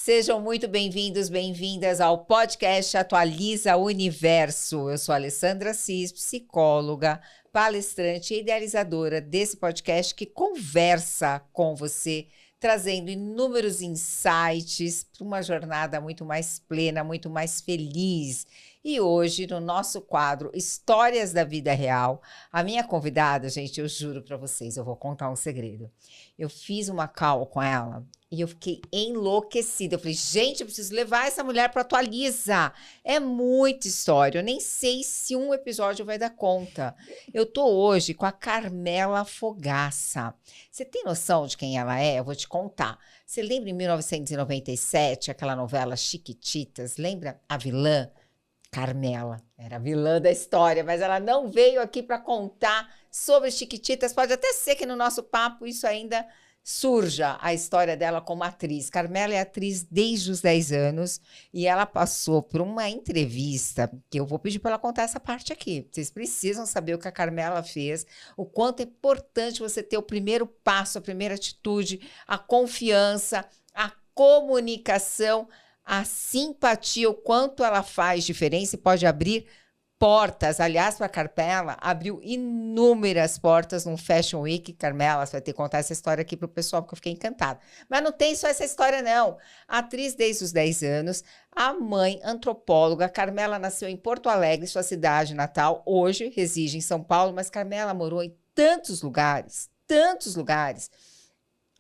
Sejam muito bem-vindos, bem-vindas ao podcast Atualiza Universo. Eu sou a Alessandra Assis, psicóloga, palestrante e idealizadora desse podcast que conversa com você, trazendo inúmeros insights para uma jornada muito mais plena, muito mais feliz. E hoje, no nosso quadro Histórias da Vida Real, a minha convidada, gente, eu juro para vocês, eu vou contar um segredo. Eu fiz uma call com ela e eu fiquei enlouquecida. Eu falei, gente, eu preciso levar essa mulher para Atualiza. É muita história, eu nem sei se um episódio vai dar conta. Eu tô hoje com a Carmela Fogaça. Você tem noção de quem ela é? Eu vou te contar. Você lembra em 1997, aquela novela Chiquititas? Lembra a vilã? Carmela, era a vilã da história, mas ela não veio aqui para contar sobre Chiquititas. Pode até ser que no nosso papo isso ainda surja, a história dela como atriz. Carmela é atriz desde os 10 anos e ela passou por uma entrevista, que eu vou pedir para ela contar essa parte aqui. Vocês precisam saber o que a Carmela fez, o quanto é importante você ter o primeiro passo, a primeira atitude, a confiança, a comunicação, a simpatia, o quanto ela faz diferença e pode abrir portas. Aliás, para a Carmela, abriu inúmeras portas no Fashion Week. Carmela, você vai ter que contar essa história aqui para o pessoal, porque eu fiquei encantada. Mas não tem só essa história, não. Atriz desde os 10 anos, a mãe antropóloga. Carmela nasceu em Porto Alegre, sua cidade natal. Hoje reside em São Paulo, mas Carmela morou em tantos lugares, tantos lugares.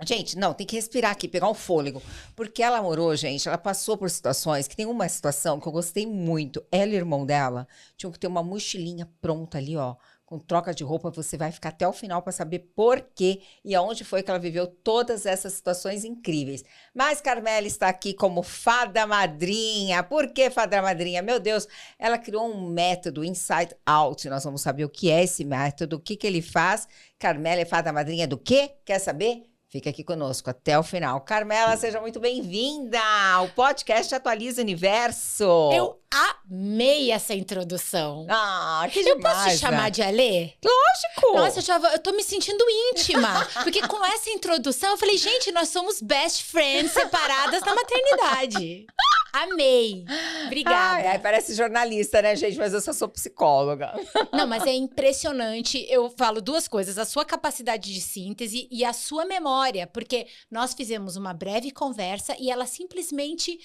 Gente, não, tem que respirar aqui, pegar um fôlego. Porque ela morou, gente, ela passou por situações, que tem uma situação que eu gostei muito. Ela e o irmão dela tinham que ter uma mochilinha pronta ali, ó, com troca de roupa. Você vai ficar até o final para saber por quê e aonde foi que ela viveu todas essas situações incríveis. Mas Carmela está aqui como fada madrinha. Por que fada madrinha? Meu Deus, ela criou um método Inside Out. Nós vamos saber o que é esse método, o que que ele faz. Carmela é fada madrinha do quê? Quer saber? Fica aqui conosco até o final. Carmela, seja muito bem-vinda ao podcast Atualiza Universo. Eu amei essa introdução. Ah, que eu demais, posso te chamar de Alê? Lógico! Nossa, eu tô me sentindo íntima. Porque com essa introdução, eu falei, gente, nós somos best friends separadas na maternidade. Amei. Obrigada. Ai, parece jornalista, né, gente? Mas eu só sou psicóloga. Não, mas é impressionante. Eu falo duas coisas. A sua capacidade de síntese e a sua memória. Porque nós fizemos uma breve conversa e ela simplesmente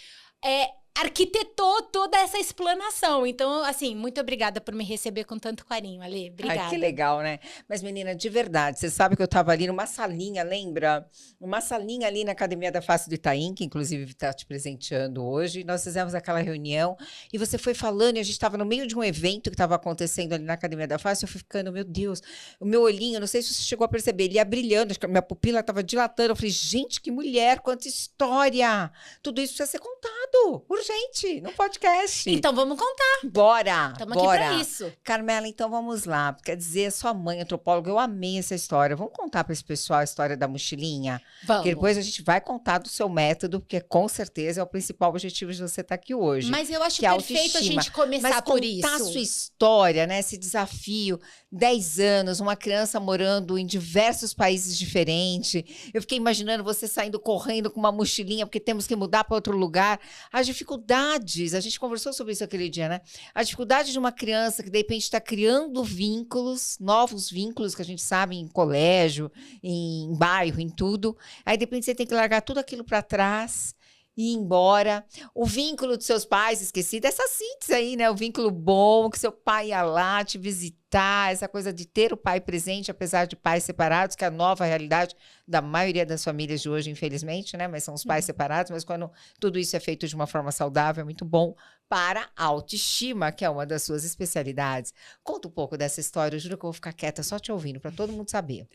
arquitetou toda essa explanação. Então, assim, muito obrigada por me receber com tanto carinho, Alê. Obrigada. Ai, que legal, né? Mas, menina, de verdade, você sabe que eu estava ali numa salinha, lembra? Uma salinha ali na Academia da Face do Itaim, que inclusive está te presenteando hoje. Nós fizemos aquela reunião e você foi falando e a gente estava no meio de um evento que estava acontecendo ali na Academia da Face. Eu fui ficando, meu Deus, o meu olhinho, não sei se você chegou a perceber, ele ia brilhando, acho que a minha pupila estava dilatando. Eu falei, gente, que mulher, quanta história! Tudo isso precisa ser contado, urgente, no podcast. Então, vamos contar. Bora! Estamos aqui para isso. Carmela, então vamos lá. Quer dizer, sua mãe antropóloga, eu amei essa história. Vamos contar para esse pessoal a história da mochilinha? Vamos. Porque depois a gente vai contar do seu método, porque com certeza é o principal objetivo de você estar aqui hoje. Mas eu acho que é perfeito a gente começar Mas por contar isso. a sua história, né? Esse desafio, 10 anos, uma criança morando em diversos países diferentes. Eu fiquei imaginando você saindo correndo com uma mochilinha, porque temos que mudar para outro lugar. As dificuldades, a gente conversou sobre isso aquele dia, né? A dificuldade de uma criança que de repente está criando vínculos, novos vínculos que a gente sabe em colégio, em bairro, em tudo. Aí de repente você tem que largar tudo aquilo para trás e ir embora. O vínculo dos seus pais, esqueci dessa síntese aí, né? O vínculo bom, que seu pai ia lá te visitar, essa coisa de ter o pai presente, apesar de pais separados, que é a nova realidade da maioria das famílias de hoje, infelizmente, né? Mas são os pais separados, mas quando tudo isso é feito de uma forma saudável, é muito bom para a autoestima, que é uma das suas especialidades. Conta um pouco dessa história, eu juro que eu vou ficar quieta só te ouvindo, para todo mundo saber.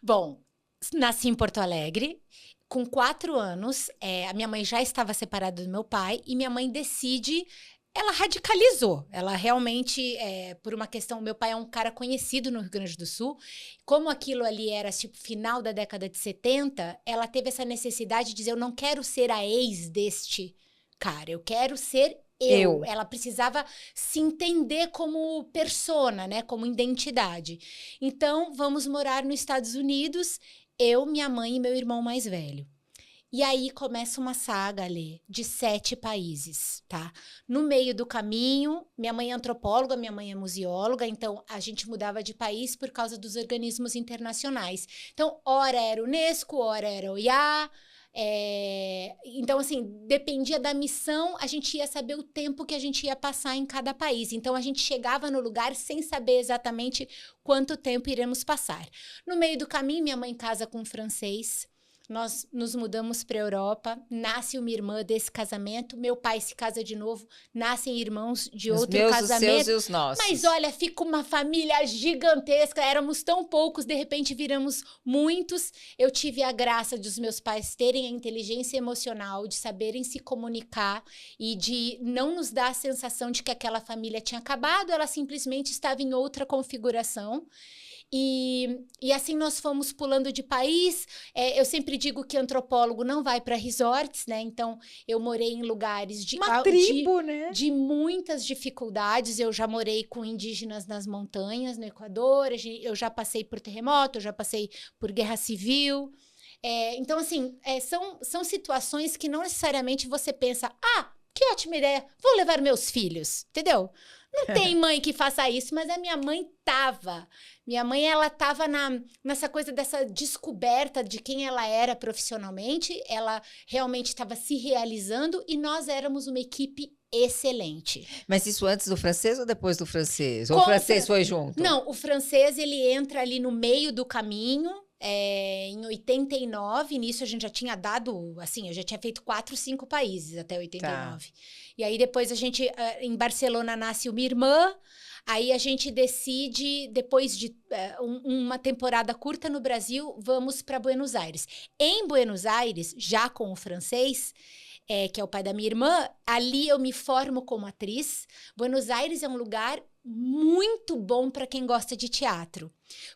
Bom, nasci em Porto Alegre. Com 4 anos, a minha mãe já estava separada do meu pai e minha mãe decide, ela radicalizou. Ela realmente, por uma questão, meu pai é um cara conhecido no Rio Grande do Sul. Como aquilo ali era tipo final da década de 70, ela teve essa necessidade de dizer, eu não quero ser a ex deste cara, eu quero ser eu. Ela precisava se entender como persona, né, como identidade. Então, vamos morar nos Estados Unidos, eu, minha mãe e meu irmão mais velho. E aí começa uma saga, Lê, de 7 países, tá? No meio do caminho, minha mãe é antropóloga, minha mãe é museóloga, então a gente mudava de país por causa dos organismos internacionais. Então, ora era Unesco, ora era OIA. Então, assim, dependia da missão, a gente ia saber o tempo que a gente ia passar em cada país. Então, a gente chegava no lugar sem saber exatamente quanto tempo iremos passar. No meio do caminho, minha mãe casa com um francês. Nós nos mudamos para a Europa, nasce uma irmã desse casamento, meu pai se casa de novo, nascem irmãos de outro casamento. Os seus e os nossos. Mas olha, fica uma família gigantesca, éramos tão poucos, de repente viramos muitos. Eu tive a graça dos meus pais terem a inteligência emocional, de saberem se comunicar e de não nos dar a sensação de que aquela família tinha acabado, ela simplesmente estava em outra configuração. E assim nós fomos pulando de país. Eu sempre digo que antropólogo não vai para resorts, né? Então, eu morei em lugares uma tribo, né? De muitas dificuldades. Eu já morei com indígenas nas montanhas, no Equador. Eu já passei por terremoto, eu já passei por guerra civil. Então, assim, são situações que não necessariamente você pensa, que ótima ideia, vou levar meus filhos, entendeu? Não tem mãe que faça isso, mas a minha mãe tava. Minha mãe, ela tava nessa coisa dessa descoberta de quem ela era profissionalmente. Ela realmente estava se realizando e nós éramos uma equipe excelente. Mas isso antes do francês ou depois do francês? Ou o francês foi junto? Não, o francês, ele entra ali no meio do caminho. Em 89, nisso a gente já tinha dado, assim, eu já tinha feito 4, 5 países até 89. Tá. E aí depois a gente, em Barcelona nasce uma irmã, aí a gente decide, depois de uma temporada curta no Brasil, vamos para Buenos Aires. Em Buenos Aires, já com o francês, que é o pai da minha irmã, ali eu me formo como atriz. Buenos Aires é um lugar muito bom para quem gosta de teatro,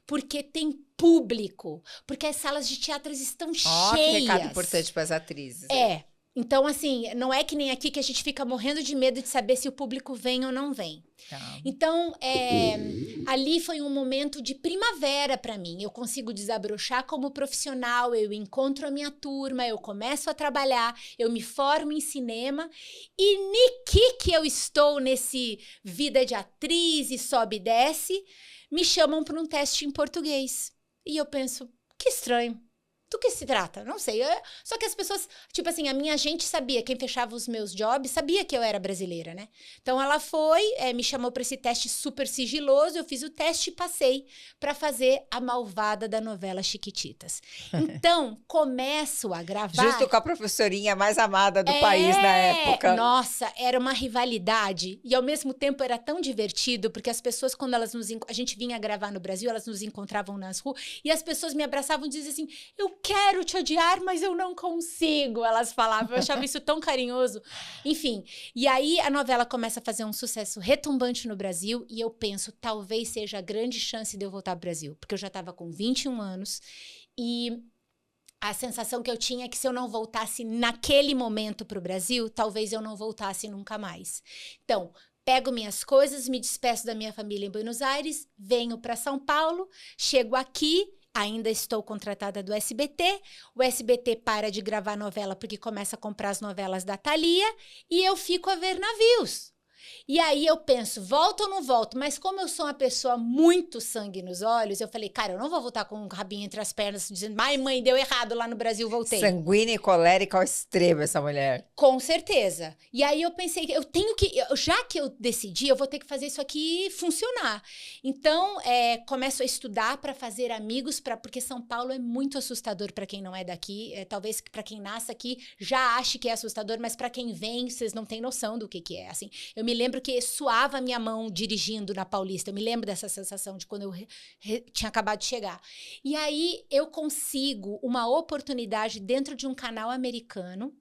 porque tem público, porque as salas de teatro estão cheias. Que recado importante para as atrizes. Então, assim, não é que nem aqui que a gente fica morrendo de medo de saber se o público vem ou não vem. Tá. Então, ali foi um momento de primavera para mim. Eu consigo desabrochar como profissional, eu encontro a minha turma, eu começo a trabalhar, eu me formo em cinema. E que eu estou nesse vida de atriz e sobe e desce, me chamam para um teste em português. E eu penso, que estranho. Do que se trata? Não sei. Só que as pessoas, tipo assim, a minha agente sabia, quem fechava os meus jobs, sabia que eu era brasileira, né? Então, ela foi, me chamou para esse teste super sigiloso, eu fiz o teste e passei para fazer a malvada da novela Chiquititas. Então, começo a gravar... Justo com a professorinha mais amada do país na época. Nossa, era uma rivalidade. E, ao mesmo tempo, era tão divertido, porque as pessoas, quando a gente vinha gravar no Brasil, elas nos encontravam nas ruas, e as pessoas me abraçavam e diziam assim, eu quero te odiar, mas eu não consigo, elas falavam. Eu achava isso tão carinhoso. Enfim, e aí a novela começa a fazer um sucesso retumbante no Brasil e eu penso, talvez seja a grande chance de eu voltar ao Brasil, porque eu já estava com 21 anos e a sensação que eu tinha é que se eu não voltasse naquele momento para o Brasil, talvez eu não voltasse nunca mais. Então, pego minhas coisas, me despeço da minha família em Buenos Aires, venho para São Paulo, chego aqui, ainda estou contratada do SBT, o SBT para de gravar novela porque começa a comprar as novelas da Thalia e eu fico a ver navios. E aí eu penso, volto ou não volto? Mas como eu sou uma pessoa muito sangue nos olhos, eu falei, cara, eu não vou voltar com o rabinho entre as pernas dizendo, mãe, deu errado lá no Brasil, voltei. Sanguínea e colérica ao extremo essa mulher. Com certeza. E aí eu pensei, eu tenho que, já que eu decidi, eu vou ter que fazer isso aqui funcionar. Então, começo a estudar para fazer amigos, porque São Paulo é muito assustador para quem não é daqui. Talvez para quem nasce aqui já ache que é assustador, mas para quem vem, vocês não têm noção do que é. Assim, eu me lembro que suava a minha mão dirigindo na Paulista. Eu me lembro dessa sensação de quando eu tinha acabado de chegar. E aí eu consigo uma oportunidade dentro de um canal americano,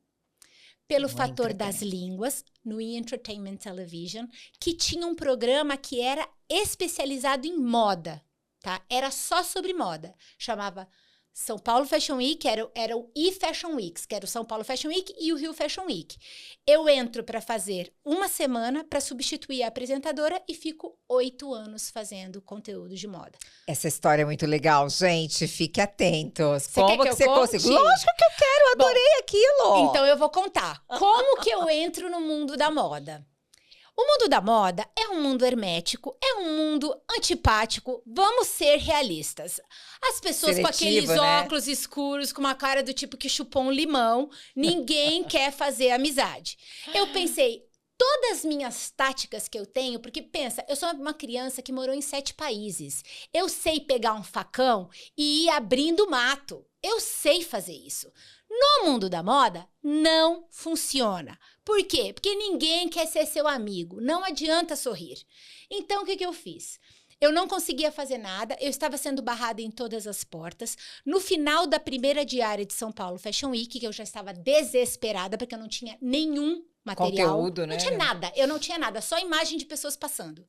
pelo fator das línguas, no E! Entertainment Television, que tinha um programa que era especializado em moda, tá? Era só sobre moda. Chamava São Paulo Fashion Week era o e-Fashion Weeks, que era o São Paulo Fashion Week e o Rio Fashion Week. Eu entro para fazer uma semana para substituir a apresentadora e fico 8 anos fazendo conteúdo de moda. Essa história é muito legal, gente. Fique atentos. Você Como quer que que eu você conte? conseguiu? Lógico que eu quero, eu adorei aquilo. Então eu vou contar. Como que eu entro no mundo da moda? O mundo da moda é um mundo hermético, é um mundo antipático. Vamos ser realistas. As pessoas com aqueles óculos escuros, com uma cara do tipo que chupou um limão, ninguém quer fazer amizade. Eu pensei, todas as minhas táticas que eu tenho, porque pensa, eu sou uma criança que morou em 7 países. Eu sei pegar um facão e ir abrindo mato. Eu sei fazer isso. No mundo da moda, não funciona. Por quê? Porque ninguém quer ser seu amigo. Não adianta sorrir. Então, o que eu fiz? Eu não conseguia fazer nada, eu estava sendo barrada em todas as portas. No final da primeira diária de São Paulo Fashion Week, que eu já estava desesperada, porque eu não tinha nenhum material. Conteúdo, né? Não tinha nada, eu não tinha nada, só imagem de pessoas passando.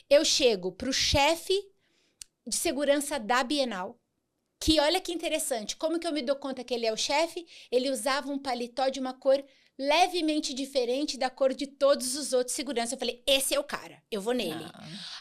Eu chego pro chefe de segurança da Bienal, que olha que interessante, como que eu me dou conta que ele é o chefe? Ele usava um paletó de uma cor levemente diferente da cor de todos os outros seguranças. Eu falei, esse é o cara, eu vou nele.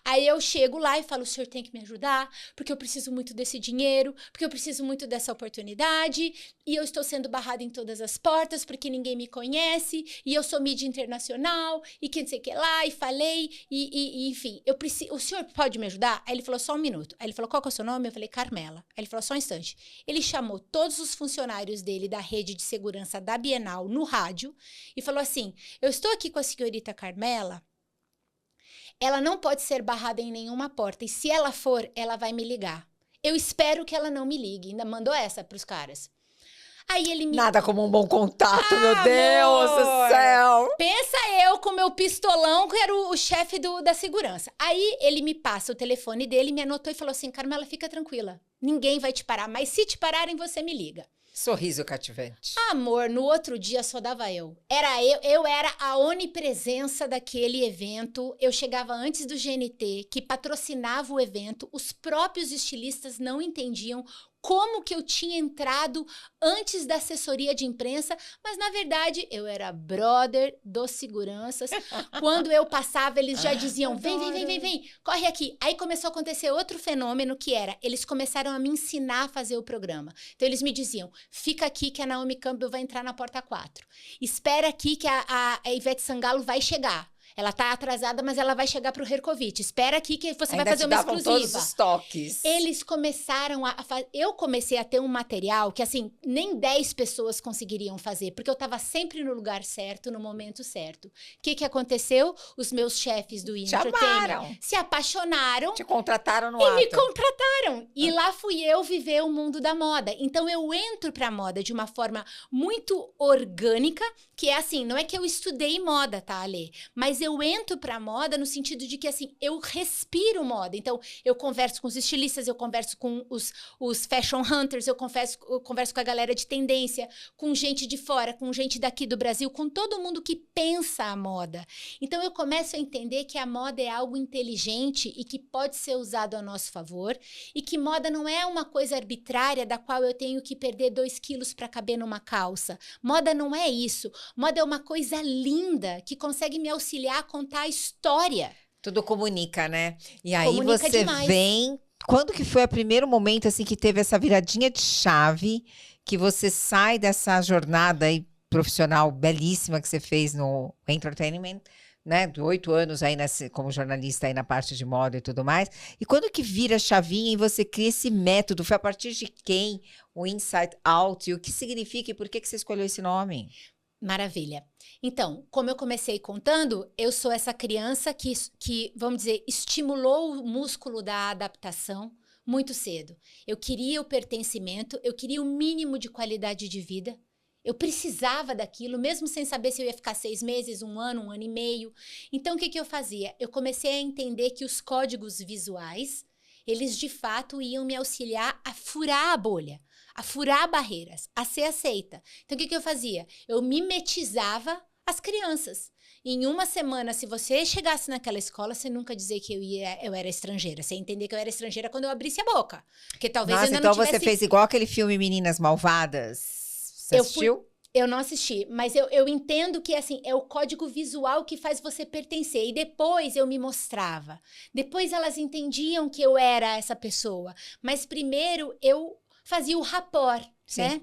Aí eu chego lá e falo, o senhor tem que me ajudar, porque eu preciso muito desse dinheiro, porque eu preciso muito dessa oportunidade, e eu estou sendo barrada em todas as portas, porque ninguém me conhece, e eu sou mídia internacional, e que não sei o que lá, e falei, enfim, eu preciso, o senhor pode me ajudar? Aí ele falou, só um minuto. Aí ele falou, qual que é o seu nome? Eu falei, Carmela. Aí ele falou, só um instante. Ele chamou todos os funcionários dele da rede de segurança da Bienal no rádio, e falou assim, eu estou aqui com a senhorita Carmela, ela não pode ser barrada em nenhuma porta, e se ela for, ela vai me ligar. Eu espero que ela não me ligue. Ainda mandou essa pros caras. Aí ele me... Nada como um bom contato, meu Deus do céu! Pensa eu com meu pistolão, que era o chefe da segurança. Aí ele me passa o telefone dele, me anotou e falou assim, Carmela, fica tranquila, ninguém vai te parar, mas se te pararem, você me liga. Sorriso cativante. Amor, no outro dia só dava eu. Eu era a onipresença daquele evento. Eu chegava antes do GNT, que patrocinava o evento. Os próprios estilistas não entendiam como que eu tinha entrado antes da assessoria de imprensa, mas na verdade eu era brother dos seguranças. Quando eu passava, eles já diziam, vem, corre aqui. Aí começou a acontecer outro fenômeno que era, eles começaram a me ensinar a fazer o programa. Então eles me diziam, fica aqui que a Naomi Campbell vai entrar na porta 4. Espera aqui que a Ivete Sangalo vai chegar. Ela tá atrasada, mas ela vai chegar pro Hercovitch. Espera aqui que você vai fazer uma exclusiva. Todos os toques. Eles começaram a fazer... Eu comecei a ter um material que, assim, nem 10 pessoas conseguiriam fazer, porque eu tava sempre no lugar certo, no momento certo. O que aconteceu? Os meus chefes do Entertainment se apaixonaram. Te contrataram no ato. E me contrataram. E lá fui eu viver o mundo da moda. Então, eu entro pra moda de uma forma muito orgânica, que é assim, não é que eu estudei moda, tá, Ale? Mas eu entro pra moda no sentido de que, assim, eu respiro moda. Então, eu converso com os estilistas, eu converso com os fashion hunters, eu converso com a galera de tendência, com gente de fora, com gente daqui do Brasil, com todo mundo que pensa a moda. Então, eu começo a entender que a moda é algo inteligente e que pode ser usado a nosso favor, e que moda não é uma coisa arbitrária da qual eu tenho que perder 2 quilos para caber numa calça. Moda não é isso. Moda é uma coisa linda que consegue me auxiliar a contar a história. Tudo comunica, né? E aí Comunica você demais. vem... Quando que foi o primeiro momento, assim, que teve essa viradinha de chave, que você sai dessa jornada aí profissional belíssima que você fez no Entertainment, né? De 8 anos aí como jornalista aí na parte de moda e tudo mais. E quando que vira a chavinha e você cria esse método? Foi a partir de quem? O Inside Out? E o que significa e por que você escolheu esse nome? Maravilha. Então, como eu comecei contando, eu sou essa criança que, vamos dizer, estimulou o músculo da adaptação muito cedo. Eu queria o pertencimento, eu queria o mínimo de qualidade de vida. Eu precisava daquilo, mesmo sem saber se eu ia ficar 6 meses, 1 ano, 1 ano e meio. Então, o que eu fazia? Eu comecei a entender que os códigos visuais, eles de fato iam me auxiliar a furar a bolha, a furar barreiras, a ser aceita. Então, o que eu fazia? Eu mimetizava as crianças. Em uma semana, se você chegasse naquela escola, você nunca dizer que eu era estrangeira. Você ia entender que eu era estrangeira quando eu abrisse a boca. Porque talvez Nossa, ainda então não tivesse... você fez igual aquele filme Meninas Malvadas. Você assistiu? Eu não assisti, mas eu entendo que, assim, é o código visual que faz você pertencer. E depois eu me mostrava. Depois elas entendiam que eu era essa pessoa. Mas primeiro eu fazia o rapport, né?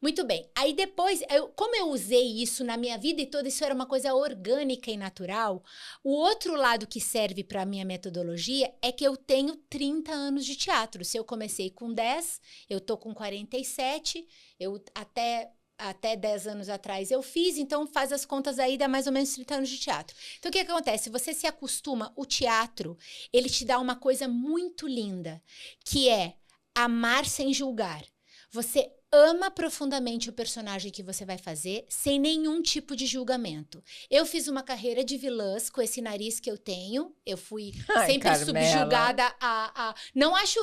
Muito bem. Aí depois, como eu usei isso na minha vida e toda, isso era uma coisa orgânica e natural, o outro lado que serve para a minha metodologia é que eu tenho 30 anos de teatro. Se eu comecei com 10, eu tô com 47, eu até 10 anos atrás eu fiz, então faz as contas aí, dá mais ou menos 30 anos de teatro. Então, o que acontece? Você se acostuma, o teatro, ele te dá uma coisa muito linda, que é amar sem julgar. Você ama profundamente o personagem que você vai fazer, sem nenhum tipo de julgamento. Eu fiz uma carreira de vilãs com esse nariz que eu tenho. Eu fui sempre Carmela. subjugada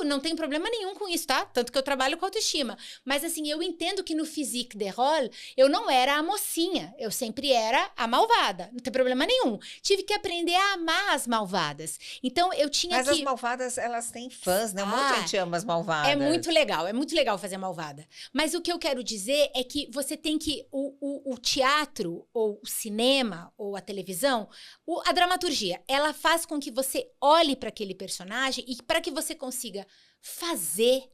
Não tem problema nenhum com isso, tá? Tanto que eu trabalho com autoestima. Mas assim, eu entendo que no physique de rôle, eu não era a mocinha. Eu sempre era a malvada. Não tem problema nenhum. Tive que aprender a amar as malvadas. Então, eu tinha Mas as malvadas, elas têm fãs, né? Um monte de gente ama as malvadas. É muito legal fazer malvada. Mas o que eu quero dizer é que você tem que... O teatro, ou o cinema, ou a televisão, a dramaturgia, ela faz com que você olhe para aquele personagem e para que você consiga fazer,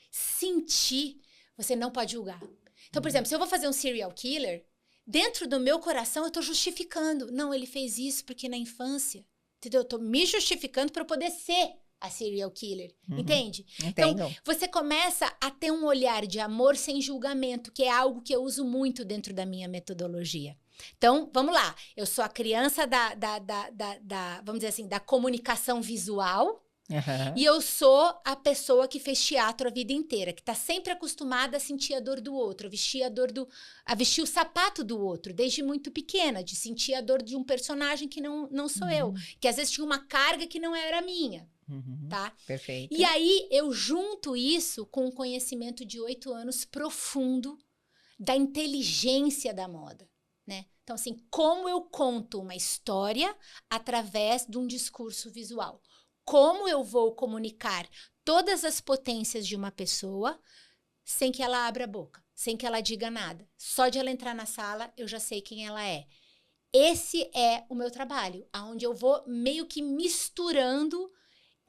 sentir, você não pode julgar. Então, por exemplo, se eu vou fazer um serial killer, dentro do meu coração eu tô justificando. Não, ele fez isso porque na infância, entendeu? Eu tô me justificando para eu poder ser a serial killer, entende? Entendo. Então, você começa a ter um olhar de amor sem julgamento, que é algo que eu uso muito dentro da minha metodologia. Então, vamos lá. Eu sou a criança vamos dizer assim, da comunicação visual, e eu sou a pessoa que fez teatro a vida inteira, que está sempre acostumada a sentir a dor do outro, a vestir o sapato do outro, desde muito pequena, de sentir a dor de um personagem que não sou eu, que às vezes tinha uma carga que não era minha. Tá? Perfeito. E aí eu junto isso com um conhecimento de 8 anos profundo da inteligência da moda, né? Então, assim, como eu conto uma história através de um discurso visual? Como eu vou comunicar todas as potências de uma pessoa sem que ela abra a boca, sem que ela diga nada? Só de ela entrar na sala, eu já sei quem ela é. Esse é o meu trabalho, onde eu vou meio que misturando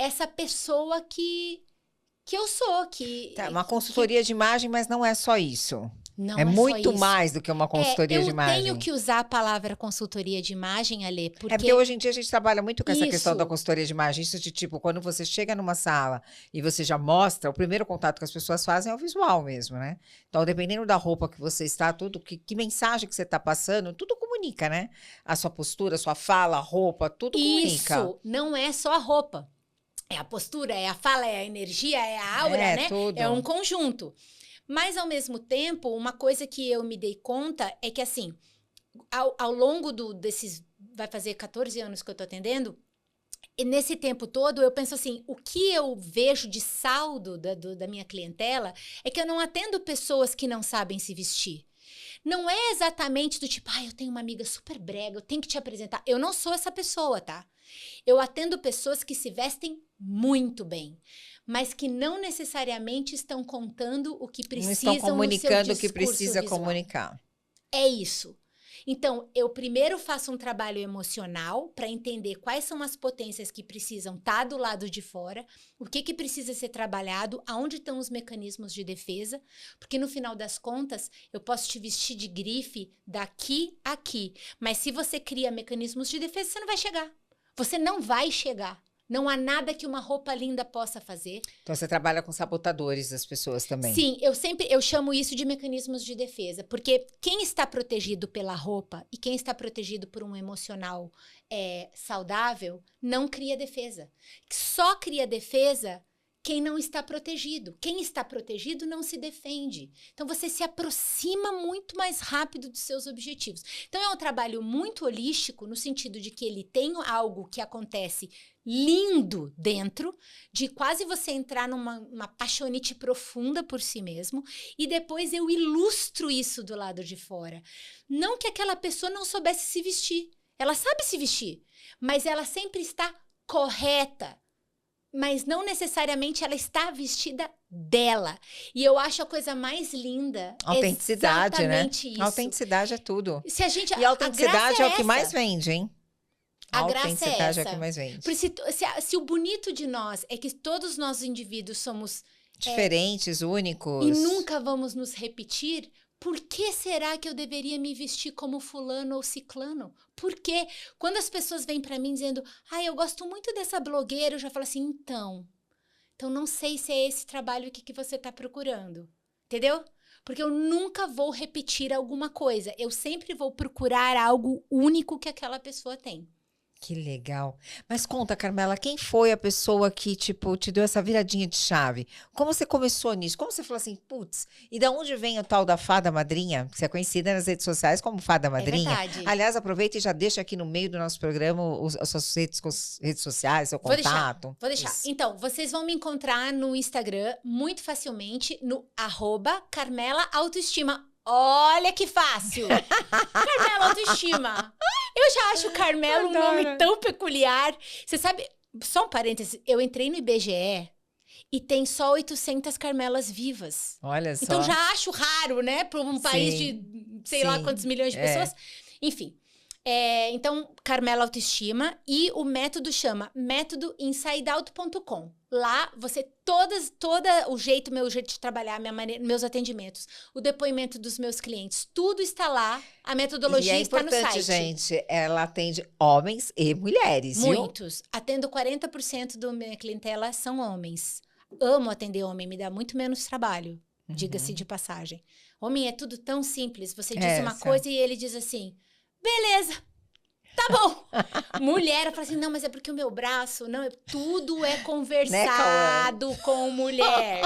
essa pessoa que eu sou. Uma consultoria de imagem, mas não é só isso. Não é muito mais do que uma consultoria de imagem. Eu tenho que usar a palavra consultoria de imagem, Alê, porque hoje em dia a gente trabalha muito com essa questão da consultoria de imagem. Isso de tipo, quando você chega numa sala e você já mostra, o primeiro contato que as pessoas fazem é o visual mesmo, né? Então, dependendo da roupa que você está, tudo, que mensagem que você está passando, tudo comunica, né? A sua postura, a sua fala, a roupa, tudo comunica. Isso, não é só a roupa. É a postura, é a fala, é a energia, é a aura, né? Tudo. É um conjunto. Mas, ao mesmo tempo, uma coisa que eu me dei conta é que, assim, ao longo desses... Vai fazer 14 anos que eu tô atendendo. E nesse tempo todo, eu penso assim, o que eu vejo de saldo da minha clientela é que eu não atendo pessoas que não sabem se vestir. Não é exatamente do tipo, eu tenho uma amiga super brega, eu tenho que te apresentar. Eu não sou essa pessoa, tá? Eu atendo pessoas que se vestem muito bem, mas que não necessariamente estão contando o que precisam, não estão comunicando no seu o que precisa visual. comunicar. É isso. Então, eu primeiro faço um trabalho emocional para entender quais são as potências que precisam estar do lado de fora, o que precisa ser trabalhado, aonde estão os mecanismos de defesa, porque no final das contas, eu posso te vestir de grife daqui a aqui, mas se você cria mecanismos de defesa, você não vai chegar. Você não vai chegar. Não há nada que uma roupa linda possa fazer. Então, você trabalha com sabotadores das pessoas também. Sim, eu chamo isso de mecanismos de defesa, porque quem está protegido pela roupa e quem está protegido por um emocional saudável, não cria defesa. Só cria defesa quem não está protegido. Quem está protegido não se defende. Então, você se aproxima muito mais rápido dos seus objetivos. Então, é um trabalho muito holístico, no sentido de que ele tem algo que acontece lindo dentro, de quase você entrar numa paixonite profunda por si mesmo, e depois eu ilustro isso do lado de fora. Não que aquela pessoa não soubesse se vestir. Ela sabe se vestir, mas ela sempre está correta. Mas não necessariamente ela está vestida dela. E eu acho a coisa mais linda Autenticidade, exatamente né? isso. Autenticidade é tudo. Se a gente, E a autenticidade é o que essa. mais vende, hein? A graça é autenticidade é essa. o que mais vende. Por se o bonito de nós é que todos nós indivíduos somos Diferentes, únicos. e nunca vamos nos repetir, por que será que eu deveria me vestir como fulano ou ciclano? Por quê? Quando as pessoas vêm pra mim dizendo, eu gosto muito dessa blogueira, eu já falo assim, então não sei se é esse trabalho que você tá procurando, entendeu? Porque eu nunca vou repetir alguma coisa, eu sempre vou procurar algo único que aquela pessoa tem. Que legal. Mas conta, Carmela, quem foi a pessoa que, tipo, te deu essa viradinha de chave? Como você começou nisso? Como você falou assim, putz, e da onde vem o tal da fada madrinha? Você é conhecida nas redes sociais como fada madrinha. É verdade. Aliás, aproveita e já deixa aqui no meio do nosso programa as suas redes sociais, seu Vou contato. Vou deixar. Isso. Então, vocês vão me encontrar no Instagram muito facilmente no @CarmelaAutoestima. Olha que fácil! Carmela Autoestima. Eu já acho Carmela um nome tão peculiar. Você sabe, só um parêntese, eu entrei no IBGE e tem só 800 Carmelas vivas. Olha só. Então já acho raro, né? Para um país de sei lá quantos milhões de pessoas. Enfim. Então, Carmela Autoestima, e o método chama métodoinsideout.com. Lá, você, meu jeito de trabalhar, minha maneira, meus atendimentos, o depoimento dos meus clientes, tudo está lá, a metodologia está no site. E é importante, gente, ela atende homens e mulheres, Muitos. Atendo 40% da minha clientela são homens. Amo atender homem, me dá muito menos trabalho, diga-se de passagem. Homem é tudo tão simples, você diz uma coisa e ele diz assim... Beleza, tá bom. Mulher, eu falo assim, não, mas é porque o meu braço, não, tudo é conversado com mulher.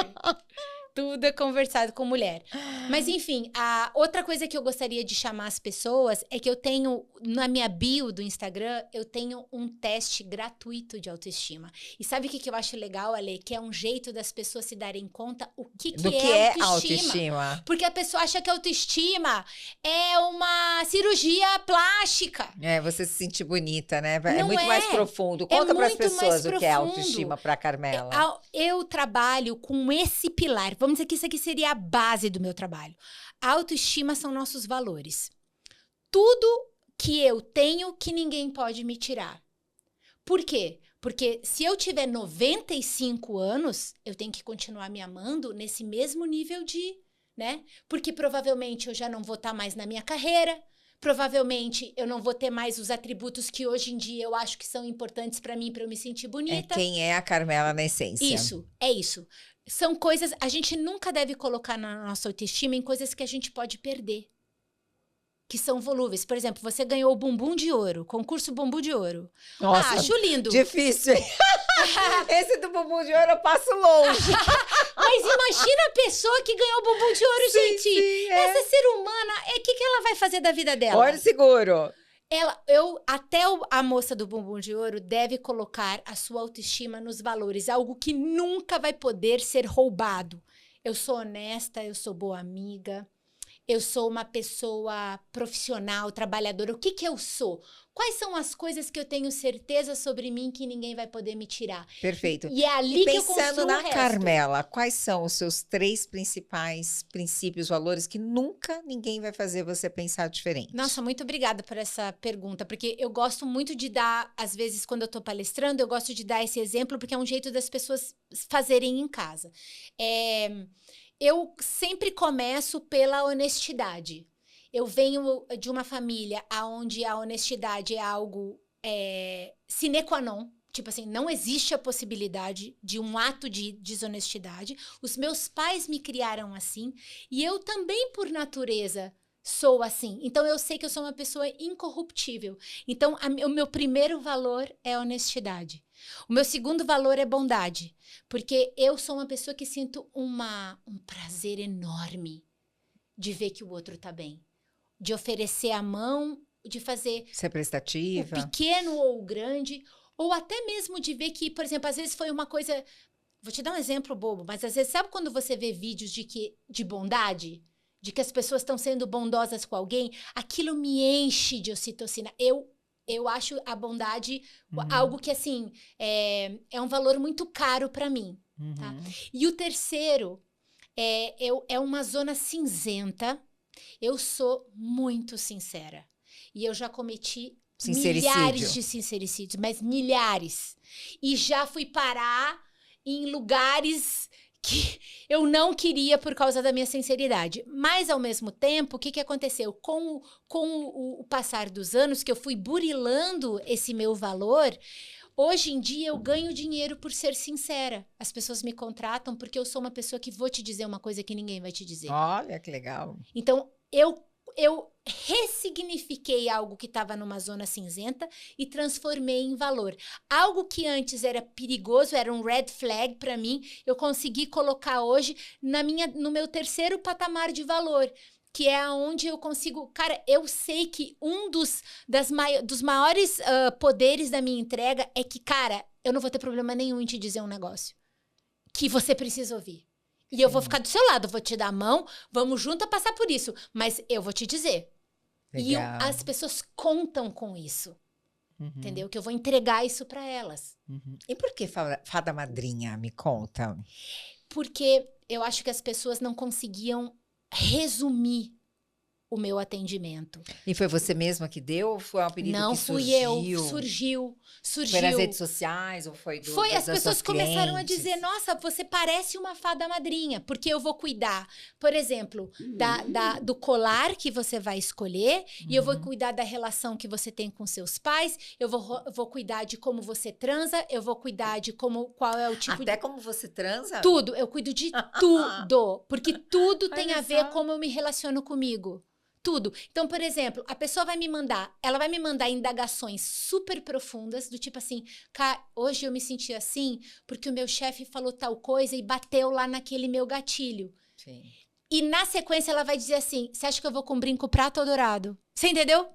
Tudo é conversado com mulher. Mas, enfim, a outra coisa que eu gostaria de chamar as pessoas é que eu tenho, na minha bio do Instagram, eu tenho um teste gratuito de autoestima. E sabe o que eu acho legal, Ale? Que é um jeito das pessoas se darem conta o que é autoestima. Porque a pessoa acha que autoestima é uma cirurgia plástica. Você se sentir bonita, né? É muito mais profundo. Conta para as pessoas o que é autoestima para Carmela. Eu trabalho com esse pilar. Vamos dizer que isso aqui seria a base do meu trabalho. A autoestima são nossos valores. Tudo que eu tenho que ninguém pode me tirar. Por quê? Porque se eu tiver 95 anos, eu tenho que continuar me amando nesse mesmo nível né? Porque provavelmente eu já não vou estar mais na minha carreira, provavelmente eu não vou ter mais os atributos que hoje em dia eu acho que são importantes para mim, para eu me sentir bonita. É quem é a Carmela na essência. Isso, é isso. São coisas, a gente nunca deve colocar na nossa autoestima em coisas que a gente pode perder. Que são volúveis. Por exemplo, você ganhou o Bumbum de Ouro, concurso Bumbum de Ouro. Nossa, acho lindo. Difícil, hein? Esse do Bumbum de Ouro eu passo longe. Mas imagina a pessoa que ganhou o Bumbum de Ouro, gente. Sim, Essa ser humana, o que ela vai fazer da vida dela? Olha seguro. A moça do Bumbum de Ouro deve colocar a sua autoestima nos valores, algo que nunca vai poder ser roubado. Eu sou honesta, eu sou boa amiga, eu sou uma pessoa profissional, trabalhadora. O que eu sou? Quais são as coisas que eu tenho certeza sobre mim que ninguém vai poder me tirar? Perfeito. E é ali que eu construo pensando na o resto. Carmela, quais são os seus 3 principais princípios, valores que nunca ninguém vai fazer você pensar diferente? Nossa, muito obrigada por essa pergunta, porque eu gosto muito de dar, às vezes, quando eu tô palestrando, eu gosto de dar esse exemplo, porque é um jeito das pessoas fazerem em casa. Eu sempre começo pela honestidade. Eu venho de uma família onde a honestidade é algo sine qua non. Tipo assim, não existe a possibilidade de um ato de desonestidade. Os meus pais me criaram assim. E eu também, por natureza, sou assim. Então, eu sei que eu sou uma pessoa incorruptível. Então, o meu primeiro valor é a honestidade. O meu segundo valor é bondade. Porque eu sou uma pessoa que sinto um prazer enorme de ver que o outro tá bem. De oferecer a mão, de fazer... Ser prestativa. O pequeno ou o grande... Ou até mesmo de ver que, por exemplo, às vezes foi uma coisa... Vou te dar um exemplo bobo, mas às vezes, sabe quando você vê vídeos de bondade? De que as pessoas estão sendo bondosas com alguém? Aquilo me enche de ocitocina. Eu Eu acho a bondade algo que, assim, é um valor muito caro para mim. Tá? E o terceiro é uma zona cinzenta. Eu sou muito sincera. E eu já cometi milhares de sincericídios, mas milhares. E já fui parar em lugares que eu não queria por causa da minha sinceridade. Mas, ao mesmo tempo, o que aconteceu? Com o passar dos anos, que eu fui burilando esse meu valor, hoje em dia eu ganho dinheiro por ser sincera. As pessoas me contratam porque eu sou uma pessoa que vou te dizer uma coisa que ninguém vai te dizer. Olha, que legal. Então, eu ressignifiquei algo que estava numa zona cinzenta e transformei em valor. Algo que antes era perigoso, era um red flag para mim, eu consegui colocar hoje no meu terceiro patamar de valor, que é onde eu consigo... Cara, eu sei que um dos maiores poderes da minha entrega é que, cara, eu não vou ter problema nenhum em te dizer um negócio que você precisa ouvir. E eu vou ficar do seu lado, vou te dar a mão, vamos junto a passar por isso. Mas eu vou te dizer. Legal. E as pessoas contam com isso. Entendeu? Que eu vou entregar isso para elas. E por que fada madrinha? Me conta. Porque eu acho que as pessoas não conseguiam resumir o meu atendimento. E foi você mesma que deu ou foi um apelido não que surgiu? Não, fui eu. Surgiu. Foi nas redes sociais ou foi Foi, as pessoas começaram a dizer, nossa, você parece uma fada madrinha, porque eu vou cuidar, por exemplo, do colar que você vai escolher, e eu vou cuidar da relação que você tem com seus pais, eu vou cuidar de como você transa, eu vou cuidar de qual é o tipo Até como você transa? Tudo, eu cuido de tudo, porque tudo tem a ver como eu me relaciono comigo. Tudo. Então, por exemplo, a pessoa ela vai me mandar indagações super profundas, do tipo assim, cara, hoje eu me senti assim porque o meu chefe falou tal coisa e bateu lá naquele meu gatilho. Sim. E na sequência ela vai dizer assim, você acha que eu vou com brinco prato ou dourado? Você entendeu?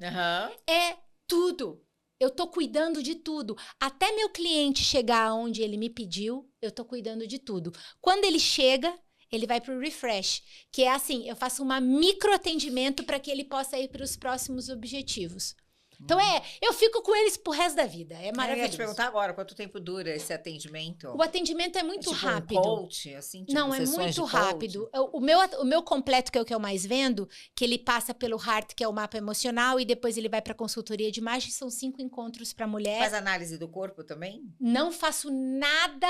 É tudo. Eu tô cuidando de tudo. Até meu cliente chegar onde ele me pediu, eu tô cuidando de tudo. Quando ele chega... ele vai para o refresh, que é assim, eu faço uma microatendimento para que ele possa ir para os próximos objetivos. Então, eu fico com eles pro resto da vida, é maravilhoso. Eu ia te perguntar agora, quanto tempo dura esse atendimento? O atendimento é muito rápido. Um coach, assim, tipo, não, é muito rápido. O meu completo, que é o que eu mais vendo, que ele passa pelo HEART, que é o mapa emocional, e depois ele vai para consultoria de imagem, são 5 encontros para mulher. Faz análise do corpo também? Não faço nada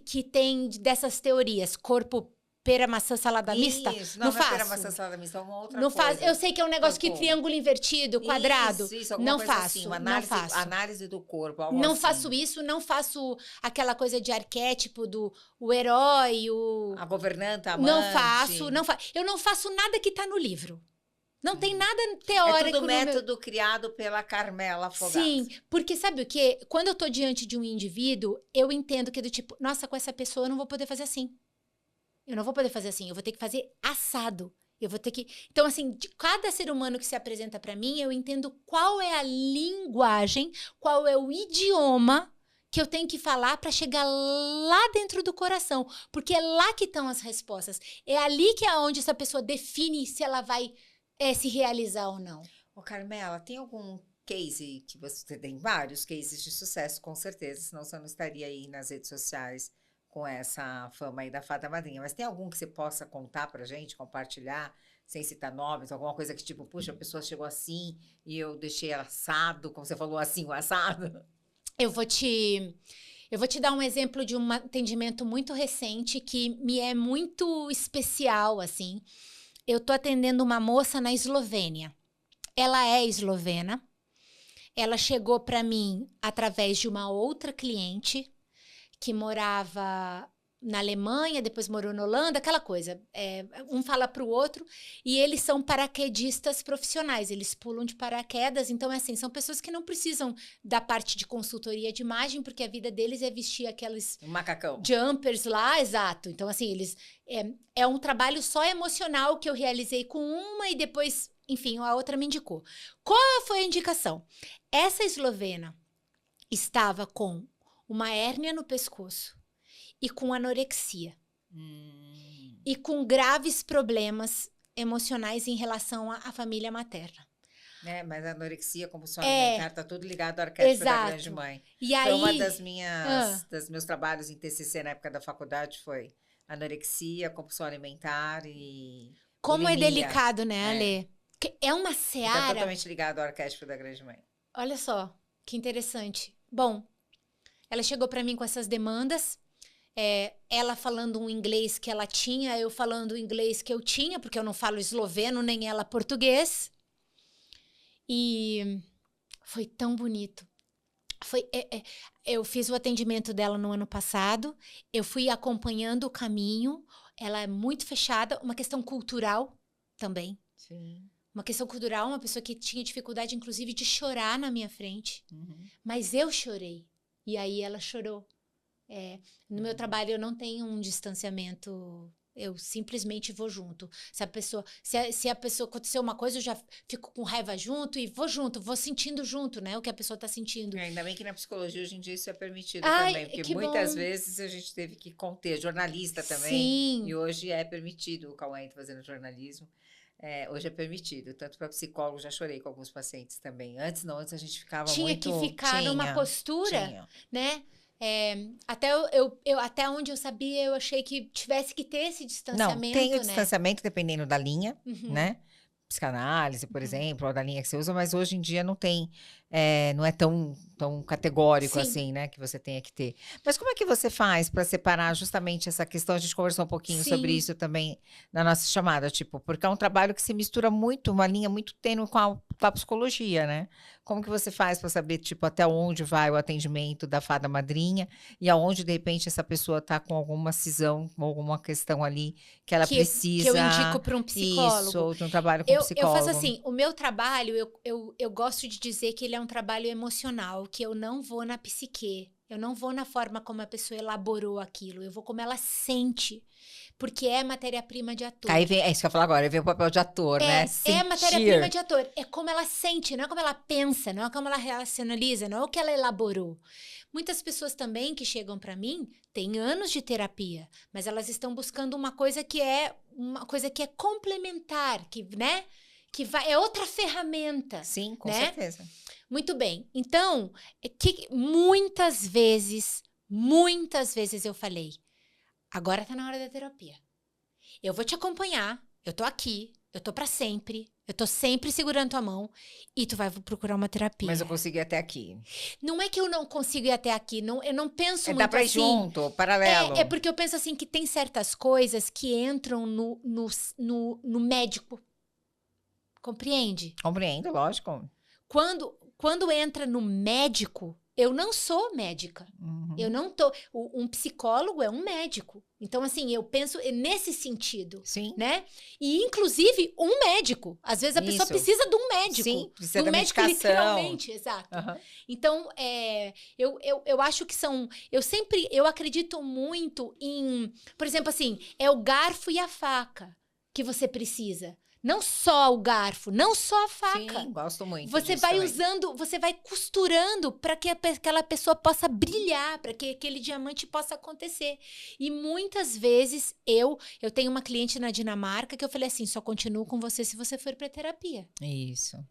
que tem dessas teorias, corpo, pera, maçã, salada mista. Não faço. Pera, maçã, salada mista, é uma outra não coisa. Faço. Eu sei que é um negócio que triângulo invertido, quadrado. Isso, não coisa faço, assim, não faço. Análise do corpo, algo não assim. faço isso, não faço aquela coisa de arquétipo o herói, a governanta, a amante. Não faço. Eu não faço nada que tá no livro. Não tem nada teórico. É tudo método criado pela Carmela Fogaça. Sim, porque sabe o quê? Quando eu tô diante de um indivíduo, eu entendo que é do tipo, nossa, com essa pessoa eu não vou poder fazer assim. Eu não vou poder fazer assim, eu vou ter que fazer assado. Eu vou ter que... Então, assim, de cada ser humano que se apresenta para mim, eu entendo qual é a linguagem, qual é o idioma que eu tenho que falar para chegar lá dentro do coração. Porque é lá que estão as respostas. É ali que é onde essa pessoa define se ela vai... se realizar ou não. Ô, Carmela, tem algum case que você tem? Vários cases de sucesso, com certeza, senão você não estaria aí nas redes sociais com essa fama aí da fada madrinha. Mas tem algum que você possa contar pra gente, compartilhar, sem citar nomes, alguma coisa que tipo, puxa, a pessoa chegou assim e eu deixei assado, como você falou, assim, o assado? Eu vou te dar um exemplo de um atendimento muito recente que me é muito especial, assim. Eu tô atendendo uma moça na Eslovênia. Ela é eslovena. Ela chegou para mim através de uma outra cliente que morava na Alemanha, depois morou na Holanda, aquela coisa. Um fala para o outro e eles são paraquedistas profissionais. Eles pulam de paraquedas. Então, assim, são pessoas que não precisam da parte de consultoria de imagem, porque a vida deles é vestir aqueles... macacão. Jumpers lá, exato. Então, assim, eles... É um trabalho só emocional que eu realizei com uma e depois, enfim, a outra me indicou. Qual foi a indicação? Essa eslovena estava com uma hérnia no pescoço e com anorexia. E com graves problemas emocionais em relação à família materna. É, mas a anorexia, compulsão alimentar, tá tudo ligado ao arquétipo da grande mãe. E Foi uma aí, dos meus trabalhos em TCC na época da faculdade, foi anorexia, compulsão alimentar e como é bulimia. delicado, né, É. Ale? É uma E tá seara. totalmente ligado ao arquétipo da grande mãe. Olha só, que interessante. Bom, ela chegou para mim com essas demandas. Ela falando um inglês que ela tinha, eu falando o inglês que eu tinha, porque eu não falo esloveno, nem ela português. E foi tão bonito. Eu fiz o atendimento dela no ano passado, eu fui acompanhando o caminho, ela é muito fechada, uma questão cultural também. Sim. Uma questão cultural, uma pessoa que tinha dificuldade, inclusive, de chorar na minha frente. Uhum. Mas eu chorei. E aí ela chorou. No meu trabalho eu não tenho um distanciamento, eu simplesmente vou junto. Se a pessoa aconteceu uma coisa, eu já fico com raiva junto e vou junto, vou sentindo junto, né, o que a pessoa tá sentindo. Ainda bem que na psicologia hoje em dia isso é permitido Ai, também, porque que muitas bom. vezes a gente teve que conter, jornalista também, Sim. e hoje é permitido, o Cauã tá fazendo jornalismo, hoje é permitido, tanto para psicólogo, já chorei com alguns pacientes também. Antes a gente ficava Tinha muito... que ficar numa postura, né? Até até onde eu sabia, eu achei que tivesse que ter esse distanciamento. Não, tem o né? distanciamento dependendo da linha, Uhum. né? Psicanálise, por exemplo, ou da linha que você usa, mas hoje em dia não tem, não é tão categórico Sim. assim, né? Que você tenha que ter. Mas como é que você faz para separar justamente essa questão? A gente conversou um pouquinho Sim. sobre isso também na nossa chamada, tipo, porque é um trabalho que se mistura muito, uma linha muito tênue com a psicologia, né? Como que você faz para saber, tipo, até onde vai o atendimento da fada madrinha e aonde, de repente, essa pessoa está com alguma cisão, alguma questão ali que ela precisa... Que eu indico para um psicólogo. Isso, ou de um trabalho com psicólogo. Eu faço assim, o meu trabalho, eu gosto de dizer que ele é um trabalho emocional, que eu não vou na psique, eu não vou na forma como a pessoa elaborou aquilo, eu vou como ela sente, porque é matéria-prima de ator. Aí vem, é isso que eu ia falar agora, vem o papel de ator, né? É matéria-prima de ator, é como ela sente, não é como ela pensa, não é como ela racionaliza, não é o que ela elaborou. Muitas pessoas também que chegam para mim têm anos de terapia, mas elas estão buscando uma coisa que é complementar, que, né? É outra ferramenta. Sim, com né? certeza. Muito bem. Então, muitas vezes eu falei, agora tá na hora da terapia. Eu vou te acompanhar, eu tô aqui, eu tô pra sempre, eu tô sempre segurando tua mão e tu vai procurar uma terapia. Mas eu consegui ir até aqui. Não é que eu não consigo ir até aqui, não, eu não penso muito dá pra ir assim. junto, paralelo. É porque eu penso assim que tem certas coisas que entram no médico. Compreende? Compreendo, lógico. Quando entra no médico, eu não sou médica. Uhum. Eu não tô. Um psicólogo é um médico. Então, assim, eu penso nesse sentido. Sim. Né? E, inclusive, um médico. Às vezes a pessoa precisa de um médico. Sim, precisa de um da médico, medicação. literalmente, exato. Uhum. Então, eu acho que são. Eu acredito muito em. Por exemplo, assim, é o garfo e a faca que você precisa. Não só o garfo, não só a faca. Sim, gosto muito. Você vai usando, você vai costurando para que aquela pessoa possa brilhar, para que aquele diamante possa acontecer. E muitas vezes eu tenho uma cliente na Dinamarca que eu falei assim, só continuo com você se você for para terapia. Isso.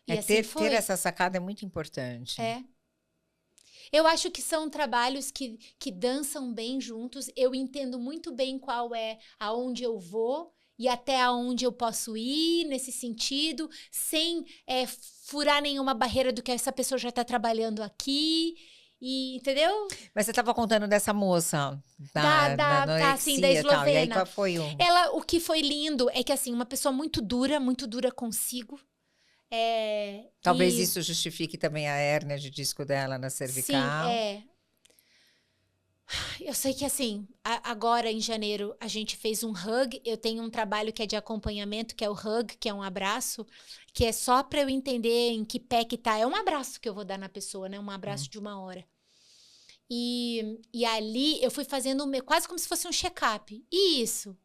E assim ter essa sacada é muito importante. Eu acho que são trabalhos que dançam bem juntos. Eu entendo muito bem qual é aonde eu vou e até aonde eu posso ir nesse sentido, sem furar nenhuma barreira do que essa pessoa já está trabalhando aqui. E, entendeu? Mas você estava contando dessa moça da assim, da eslovena. Tal. E aí, qual foi o que foi lindo é que, assim, uma pessoa muito dura consigo. Talvez isso justifique também a hérnia de disco dela na cervical. Sim, Eu sei que, assim, agora em janeiro a gente fez um hug. Eu tenho um trabalho que é de acompanhamento, que é o hug, que é um abraço, que é só para eu entender em que pé que tá. É um abraço que eu vou dar na pessoa, né? Um abraço de 1 hora. E ali eu fui fazendo quase como se fosse um check-up. Isso.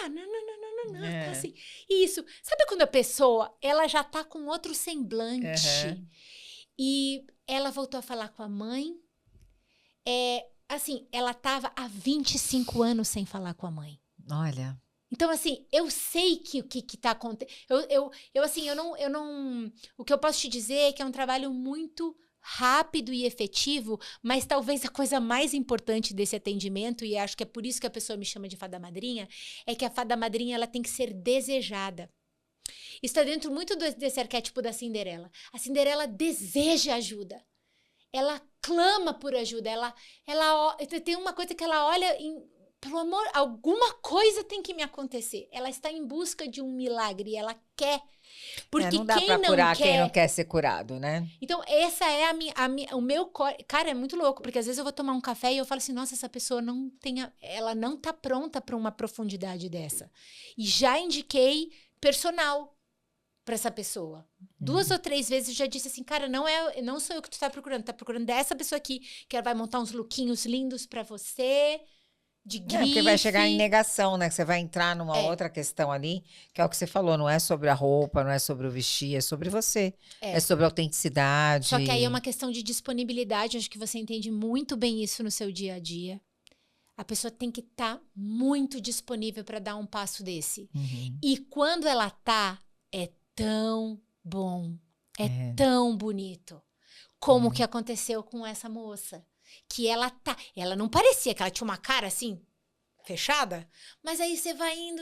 Não. Assim, isso. Sabe quando a pessoa, ela já tá com outro semblante? Uhum. E ela voltou a falar com a mãe. Assim, ela tava há 25 anos sem falar com a mãe. Olha. Então, assim, eu sei que o que tá acontecendo. Eu não. O que eu posso te dizer é que é um trabalho muito rápido e efetivo, mas talvez a coisa mais importante desse atendimento, e acho que é por isso que a pessoa me chama de fada madrinha, é que a fada madrinha ela tem que ser desejada. Isso está dentro muito desse arquétipo da Cinderela. A Cinderela deseja ajuda. Ela clama por ajuda. Ela tem uma coisa que ela olha pelo amor, alguma coisa tem que me acontecer. Ela está em busca de um milagre, ela quer. Porque não dá quem pra não curar quer... quem não quer ser curado, né? Então, essa é o meu... Cara, é muito louco, porque às vezes eu vou tomar um café e eu falo assim, nossa, essa pessoa ela não tá pronta para uma profundidade dessa. E já indiquei personal para essa pessoa. 2 ou 3 vezes eu já disse assim, cara, não sou eu que tu tá procurando dessa pessoa aqui, que ela vai montar uns lookinhos lindos para você... de grife. Porque vai chegar em negação, né? Que você vai entrar numa outra questão ali, que é o que você falou, não é sobre a roupa, não é sobre o vestir, é sobre você. É sobre a autenticidade. Só que aí é uma questão de disponibilidade, acho que você entende muito bem isso no seu dia a dia. A pessoa tem que estar muito disponível para dar um passo desse. E quando ela tá, é tão bom, é tão bonito. Como que aconteceu com essa moça. Que ela não parecia que ela tinha uma cara assim, fechada, mas aí você vai indo,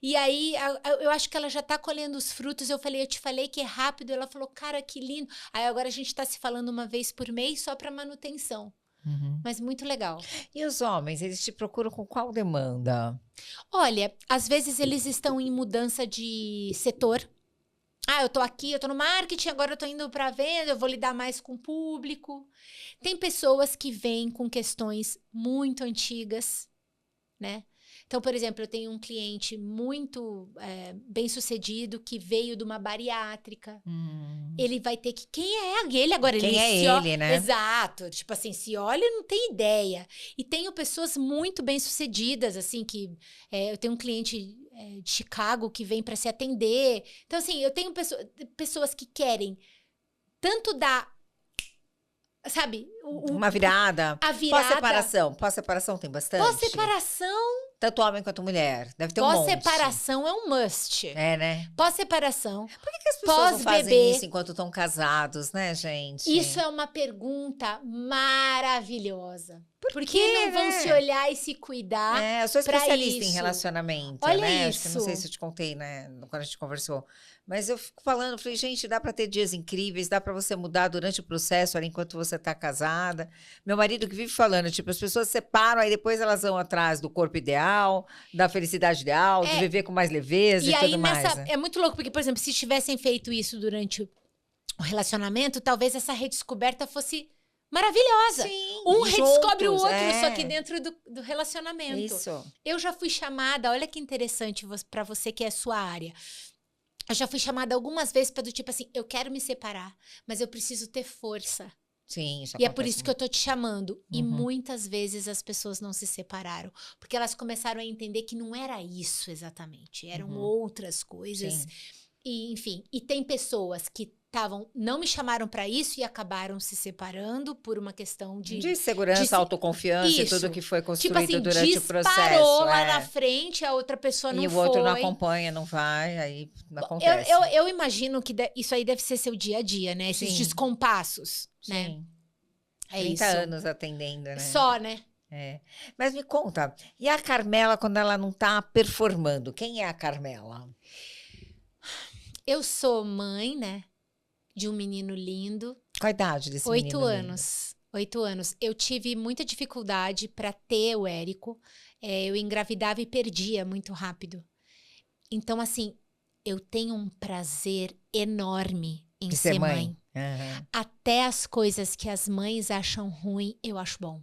e aí eu acho que ela já tá colhendo os frutos. Eu te falei que é rápido, ela falou, cara, que lindo. Aí agora a gente tá se falando uma vez por mês só para manutenção. Mas muito legal. E os homens, eles te procuram com qual demanda? Olha, às vezes eles estão em mudança de setor. Eu tô aqui, eu tô no marketing, agora eu tô indo pra venda, eu vou lidar mais com o público. Tem pessoas que vêm com questões muito antigas, né? Então, por exemplo, eu tenho um cliente muito bem-sucedido que veio de uma bariátrica. Ele vai ter que... Quem é ele agora? Quem é ele, né? Exato. Tipo assim, se olha, não tem ideia. E tenho pessoas muito bem-sucedidas, assim, que... eu tenho um cliente... de Chicago que vem para se atender. Então, assim, eu tenho pessoas que querem tanto dar, sabe? Uma virada. A virada. Pós-separação tem bastante? Pós-separação. Tanto homem quanto mulher. Deve ter um monte. Pós-separação é um must. É, né? Pós-separação. Por que as pessoas não fazem isso enquanto estão casados, né, gente? Isso é uma pergunta maravilhosa. Por que não vão se olhar e se cuidar? Eu sou especialista em relacionamento. Olha né? isso. Acho que não sei se eu te contei, né? Quando a gente conversou. Mas eu fico falando, falei, gente, dá para ter dias incríveis, dá para você mudar durante o processo, ali, enquanto você tá casada. Meu marido que vive falando, tipo, as pessoas separam, aí depois elas vão atrás do corpo ideal, da felicidade ideal, de viver com mais leveza e tudo mais. É muito louco, porque, por exemplo, se tivessem feito isso durante o relacionamento, talvez essa redescoberta fosse maravilhosa. Sim, um redescobre o juntos, outro, só que dentro do relacionamento. Isso. Eu já fui chamada, olha que interessante para você que é sua área. Eu já fui chamada algumas vezes para do tipo assim, eu quero me separar, mas eu preciso ter força. Sim, isso E é por isso que eu tô te chamando. E muitas vezes as pessoas não se separaram, porque elas começaram a entender que não era isso exatamente, eram outras coisas. Sim. E, enfim, e tem pessoas que não me chamaram para isso e acabaram se separando por uma questão de segurança, autoconfiança e tudo que foi construído tipo assim, durante o processo. Disparou lá na frente, a outra pessoa não foi. E o outro não acompanha, não vai, aí não acontece. Eu imagino que isso aí deve ser seu dia a dia, né? Esses descompassos, né? Sim. É 30 isso. anos atendendo, né? Só, né? Mas me conta, e a Carmela quando ela não tá performando? Quem é a Carmela? Eu sou mãe, né? De um menino lindo. Qual a idade desse menino? 8 anos. 8 anos. Eu tive muita dificuldade para ter o Érico. Eu engravidava e perdia muito rápido. Então, assim, eu tenho um prazer enorme em ser mãe. Até as coisas que as mães acham ruim, eu acho bom.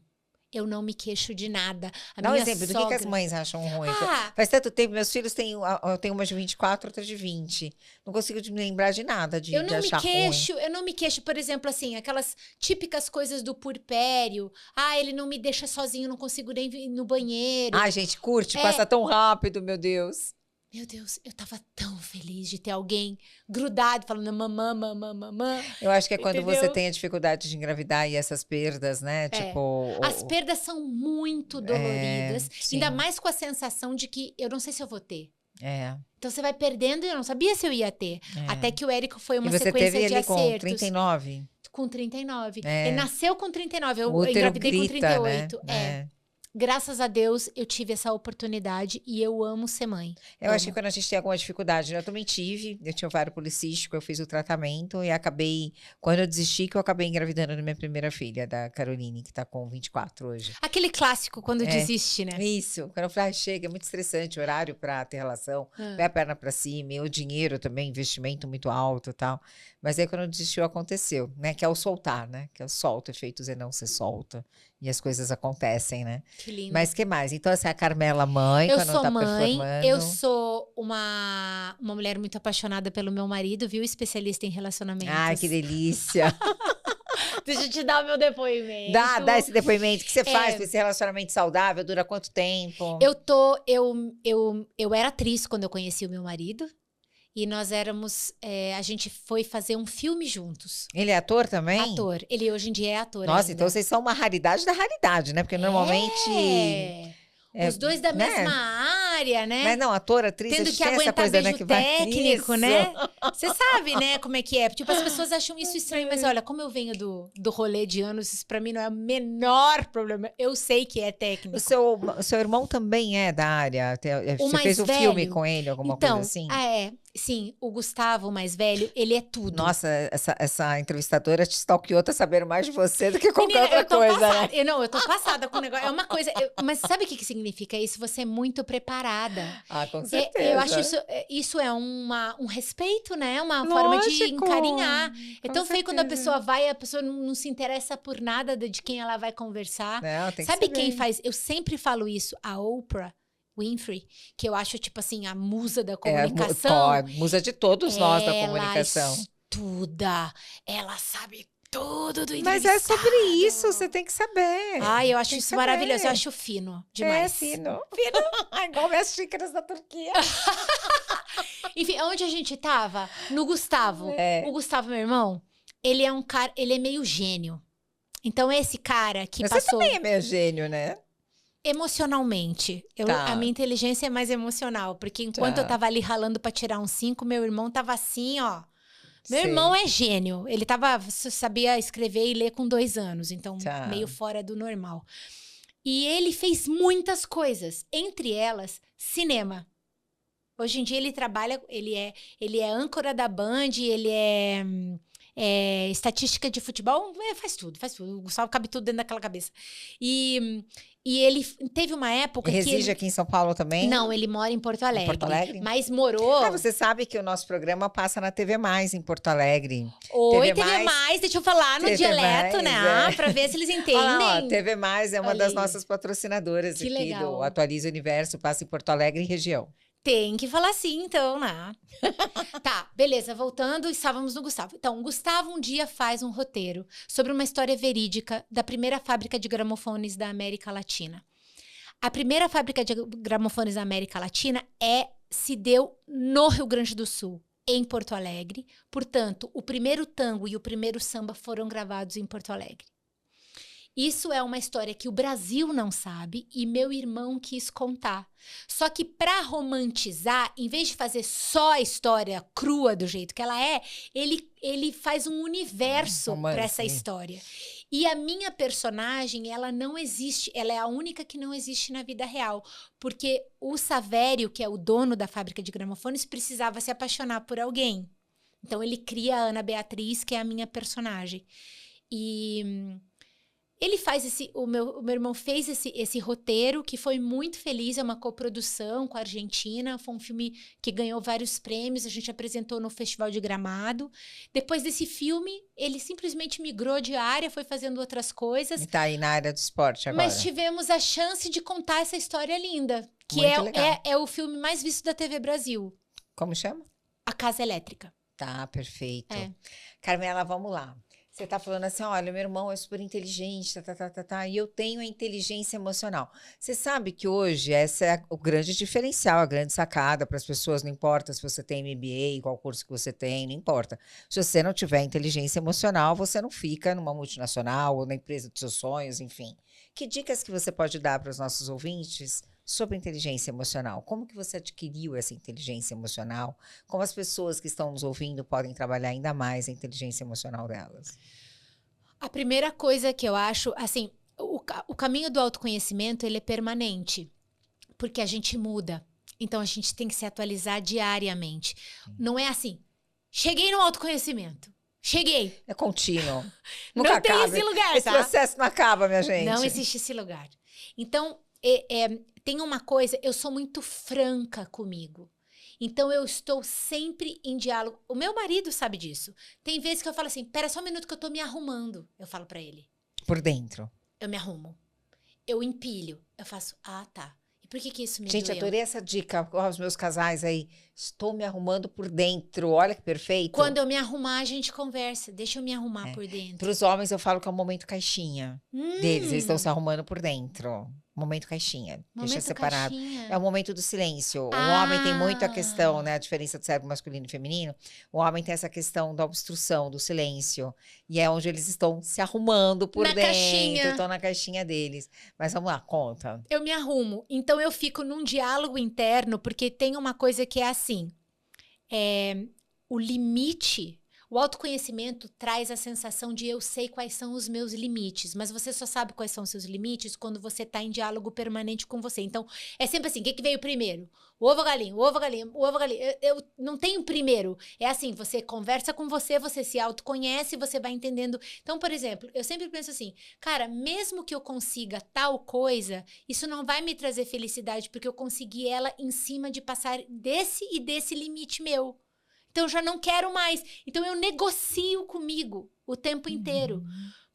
Eu não me queixo de nada. Dá um exemplo do que as mães acham ruim. Faz tanto tempo, meus filhos têm... Eu tenho uma de 24, outra de 20. Não consigo me lembrar de nada de achar ruim. Eu não me queixo, por exemplo, assim, aquelas típicas coisas do puerpério. Ele não me deixa sozinho, não consigo nem ir no banheiro. Gente, curte, passa tão rápido, meu Deus. Meu Deus, eu tava tão feliz de ter alguém grudado, falando mamã, mamã, mamã. Eu acho que é quando Entendeu? você tem a dificuldade de engravidar e essas perdas, né? É. Tipo. As perdas são muito doloridas, sim. ainda mais com a sensação de que eu não sei se eu vou ter. É. Então você vai perdendo e eu não sabia se eu ia ter. Até que o Érico foi uma E você sequência teve de ele com acertos. 39? Com 39. É. Ele nasceu com 39, eu O útero engravidei grita, com 38. né? Graças a Deus, eu tive essa oportunidade e eu amo ser mãe. Eu acho que quando a gente tem alguma dificuldade, né? Eu também tive, eu tinha ovário policístico, eu fiz o tratamento e acabei, quando eu desisti, que eu acabei engravidando da minha primeira filha, da Caroline, que tá com 24 hoje. Aquele clássico, quando desiste, né? Isso, quando eu falei, ah, chega, é muito estressante, horário pra ter relação, pé a perna pra cima, e o dinheiro também, investimento muito alto e tal. Mas aí quando eu desistiu, aconteceu, né? Que é o soltar, né? Que é o solta, efeito Zenão, você solta. E as coisas acontecem, né? Que lindo. Mas que mais? Então, essa é a Carmela mãe, Eu quando não sou tá mãe, performando. eu sou uma mulher muito apaixonada pelo meu marido, viu? Especialista em relacionamentos. Ai, que delícia. Deixa eu te dar o meu depoimento. Dá esse depoimento. O que você faz com esse relacionamento saudável? Dura quanto tempo? Eu era atriz quando eu conheci o meu marido. E nós éramos... a gente foi fazer um filme juntos. Ele é ator também? Ator. Ele hoje em dia é ator. Nossa, ainda. então vocês são uma raridade da raridade, né? Porque normalmente... Os dois da né? mesma área, né? Mas não, ator, atriz, Tendo a gente que tem essa aguentar coisa, beijo né? Que vai... técnico, Isso. né? Você sabe, né, como é que é. Tipo, as pessoas acham isso estranho, mas olha, como eu venho do rolê de anos, isso pra mim não é o menor problema. Eu sei que é técnico. O seu irmão também é da área? O Você mais fez um velho. filme com ele, alguma Então, coisa assim? Sim, o Gustavo, o mais velho, ele é tudo. Nossa, essa entrevistadora te stalkeou, tá sabendo mais de você do que qualquer Menina, outra coisa, passada. né? Eu tô passada com o negócio. É uma coisa. Mas sabe o que significa isso? Você é muito preparada. Ah, com certeza. Eu acho isso é um respeito, né? Uma forma de encarinhar. É tão feio quando a pessoa vai e a pessoa não se interessa por nada de quem ela vai conversar. Não, tem que Sabe saber. quem faz? Eu sempre falo isso, a Oprah Winfrey, que eu acho, tipo assim, a musa da comunicação. É, musa de todos nós da comunicação. Ela estuda, ela sabe tudo do Mas é sobre isso, você tem que saber. Ai, eu acho Tem que isso saber. maravilhoso, eu acho fino demais. É fino. Igual minhas xícaras da Turquia. Enfim, onde a gente tava? No Gustavo. O Gustavo, meu irmão, ele é um cara, ele é meio gênio. Então, esse cara que Mas passou... você também é meio gênio, né? Emocionalmente. A minha inteligência é mais emocional. Porque enquanto eu tava ali ralando pra tirar um 5, meu irmão tava assim, ó. Meu irmão é gênio. Ele sabia escrever e ler com 2 anos. Então, meio fora do normal. E ele fez muitas coisas. Entre elas, cinema. Hoje em dia ele trabalha... Ele é âncora da Band, ele é estatística de futebol. Faz tudo. O Gustavo cabe tudo dentro daquela cabeça. E ele teve uma época Reside que... Reside aqui em São Paulo também? Não, ele mora em Porto Alegre. Em Porto Alegre? Mas morou... você sabe que o nosso programa passa na TV Mais, em Porto Alegre. Oi, TV Mais, deixa eu falar no TV dialeto, Mais, né? Pra ver se eles entendem. Olha lá, TV Mais é uma Olha das aí. nossas patrocinadoras Que aqui legal. do Atualiza Universo, passa em Porto Alegre e região. Tem que falar assim, então, né? Tá, beleza, voltando, estávamos no Gustavo. Então, o Gustavo um dia faz um roteiro sobre uma história verídica da primeira fábrica de gramofones da América Latina. A primeira fábrica de gramofones da América Latina se deu no Rio Grande do Sul, em Porto Alegre. Portanto, o primeiro tango e o primeiro samba foram gravados em Porto Alegre. Isso é uma história que o Brasil não sabe e meu irmão quis contar. Só que para romantizar, em vez de fazer só a história crua do jeito que ela é, ele faz um universo para essa história. E a minha personagem, ela não existe, ela é a única que não existe na vida real. Porque o Savério, que é o dono da fábrica de gramofones, precisava se apaixonar por alguém. Então ele cria a Ana Beatriz, que é a minha personagem. E... ele faz o meu irmão fez esse roteiro, que foi muito feliz, é uma coprodução com a Argentina, foi um filme que ganhou vários prêmios, a gente apresentou no Festival de Gramado. Depois desse filme, ele simplesmente migrou de área, foi fazendo outras coisas. E tá aí na área do esporte agora. Mas tivemos a chance de contar essa história linda, que é o filme mais visto da TV Brasil. Como chama? A Casa Elétrica. Tá, perfeito. É. Carmela, vamos lá. Você tá falando assim, olha, meu irmão é super inteligente, e eu tenho a inteligência emocional. Você sabe que hoje essa é o grande diferencial, a grande sacada para as pessoas, não importa se você tem MBA, qual curso que você tem, não importa. Se você não tiver inteligência emocional, você não fica numa multinacional ou na empresa dos seus sonhos, enfim. Que dicas que você pode dar para os nossos ouvintes sobre inteligência emocional? Como que você adquiriu essa inteligência emocional? Como as pessoas que estão nos ouvindo podem trabalhar ainda mais a inteligência emocional delas? A primeira coisa que eu acho, assim, o caminho do autoconhecimento, ele é permanente, porque a gente muda. Então, a gente tem que se atualizar diariamente. Não é assim, cheguei no autoconhecimento. Cheguei. É contínuo. Não Nunca tem acaba. esse lugar, Esse tá? processo não acaba, minha gente. Não existe esse lugar. Então, tem uma coisa, eu sou muito franca comigo. Então, eu estou sempre em diálogo. O meu marido sabe disso. Tem vezes que eu falo assim, pera só um minuto que eu tô me arrumando. Eu falo pra ele. Por dentro. Eu me arrumo. Eu empilho. Eu faço, tá. E por que isso me Gente, doeu? adorei essa dica aos meus casais aí. Estou me arrumando por dentro. Olha que perfeito. Quando eu me arrumar, a gente conversa. Deixa eu me arrumar por dentro. Para os homens, eu falo que é o momento caixinha deles. Eles estão se arrumando por dentro. Momento caixinha. Deixa separado. Caixinha. É o momento do silêncio. O homem tem muito a questão, né? A diferença do cérebro masculino e feminino. O homem tem essa questão da obstrução, do silêncio. E é onde eles estão se arrumando por Na dentro. caixinha. Estão na caixinha deles. Mas vamos lá, conta. Eu me arrumo. Então, eu fico num diálogo interno, porque tem uma coisa que é assim. O limite... O autoconhecimento traz a sensação de eu sei quais são os meus limites, mas você só sabe quais são os seus limites quando você está em diálogo permanente com você. Então, é sempre assim, o que veio primeiro? O ovo ou a galinha? O ovo ou a galinha? O ovo ou a galinha? Eu não tenho primeiro. É assim, você conversa com você se autoconhece, você vai entendendo. Então, por exemplo, eu sempre penso assim, cara, mesmo que eu consiga tal coisa, isso não vai me trazer felicidade, porque eu consegui ela em cima de passar desse e desse limite meu. Então, eu já não quero mais. Então, eu negocio comigo o tempo inteiro.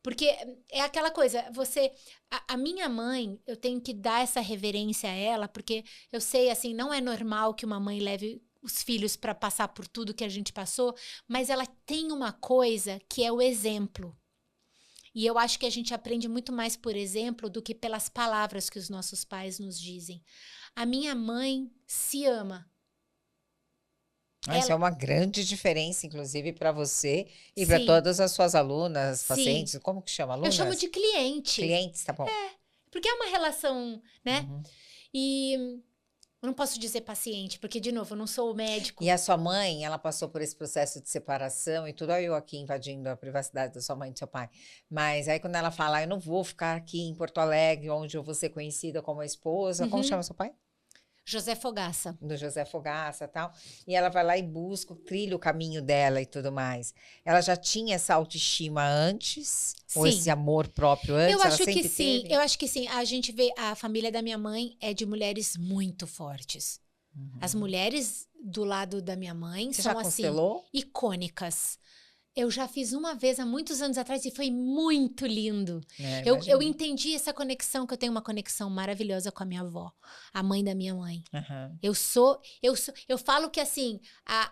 Porque é aquela coisa, a minha mãe, eu tenho que dar essa reverência a ela, porque eu sei, assim, não é normal que uma mãe leve os filhos para passar por tudo que a gente passou, mas ela tem uma coisa que é o exemplo. E eu acho que a gente aprende muito mais por exemplo do que pelas palavras que os nossos pais nos dizem. A minha mãe se ama. Isso é uma grande diferença, inclusive, para você e Sim. para todas as suas alunas, Sim. pacientes. Como que chama? Alunas? Eu chamo de cliente. Clientes, tá bom. Porque é uma relação, né? Uhum. E eu não posso dizer paciente, porque, de novo, eu não sou o médico. E a sua mãe, ela passou por esse processo de separação e tudo. Olha eu aqui invadindo a privacidade da sua mãe e do seu pai. Mas aí quando ela fala, eu não vou ficar aqui em Porto Alegre, onde eu vou ser conhecida como a esposa. Como chama seu pai? José Fogaça. Do José Fogaça e tal. E ela vai lá e busca, trilha o caminho dela e tudo mais. Ela já tinha essa autoestima antes? Sim. Ou esse amor próprio antes? Eu Ela acho que sempre sim, teve? eu acho que sim. A gente vê, a família da minha mãe é de mulheres muito fortes. As mulheres do lado da minha mãe Você são, já assim, constelou? icônicas. Eu já fiz uma vez, há muitos anos atrás, e foi muito lindo. É, Eu imagino. entendi essa conexão, que eu tenho uma conexão maravilhosa com a minha avó, a mãe da minha mãe. Aham. Eu falo que, assim,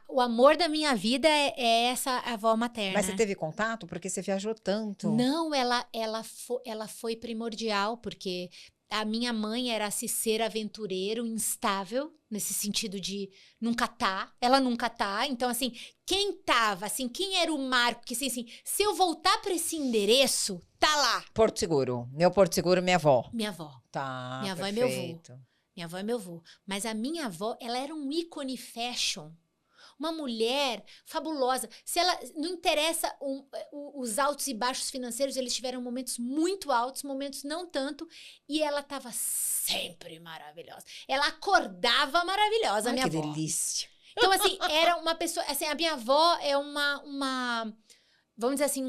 o amor da minha vida é essa avó materna. Mas você teve contato? Porque você viajou tanto. Não, ela foi primordial, porque a minha mãe era esse ser aventureiro, instável, nesse sentido de nunca tá. Ela nunca tá. Então, assim, quem tava, assim, quem era o marco? Que, assim, se eu voltar para esse endereço, tá lá. Porto Seguro. Meu Porto Seguro, minha avó. Minha avó. Tá, Minha avó é meu avô. perfeito. Minha avó é meu avô. Mas a minha avó, ela era um ícone fashion. Uma mulher fabulosa. Se ela não interessa os altos e baixos financeiros, eles tiveram momentos muito altos, momentos não tanto, e ela estava sempre maravilhosa. Ela acordava maravilhosa, a Ai, minha que avó. delícia. Então, assim, era uma pessoa, assim, a minha avó é vamos dizer assim,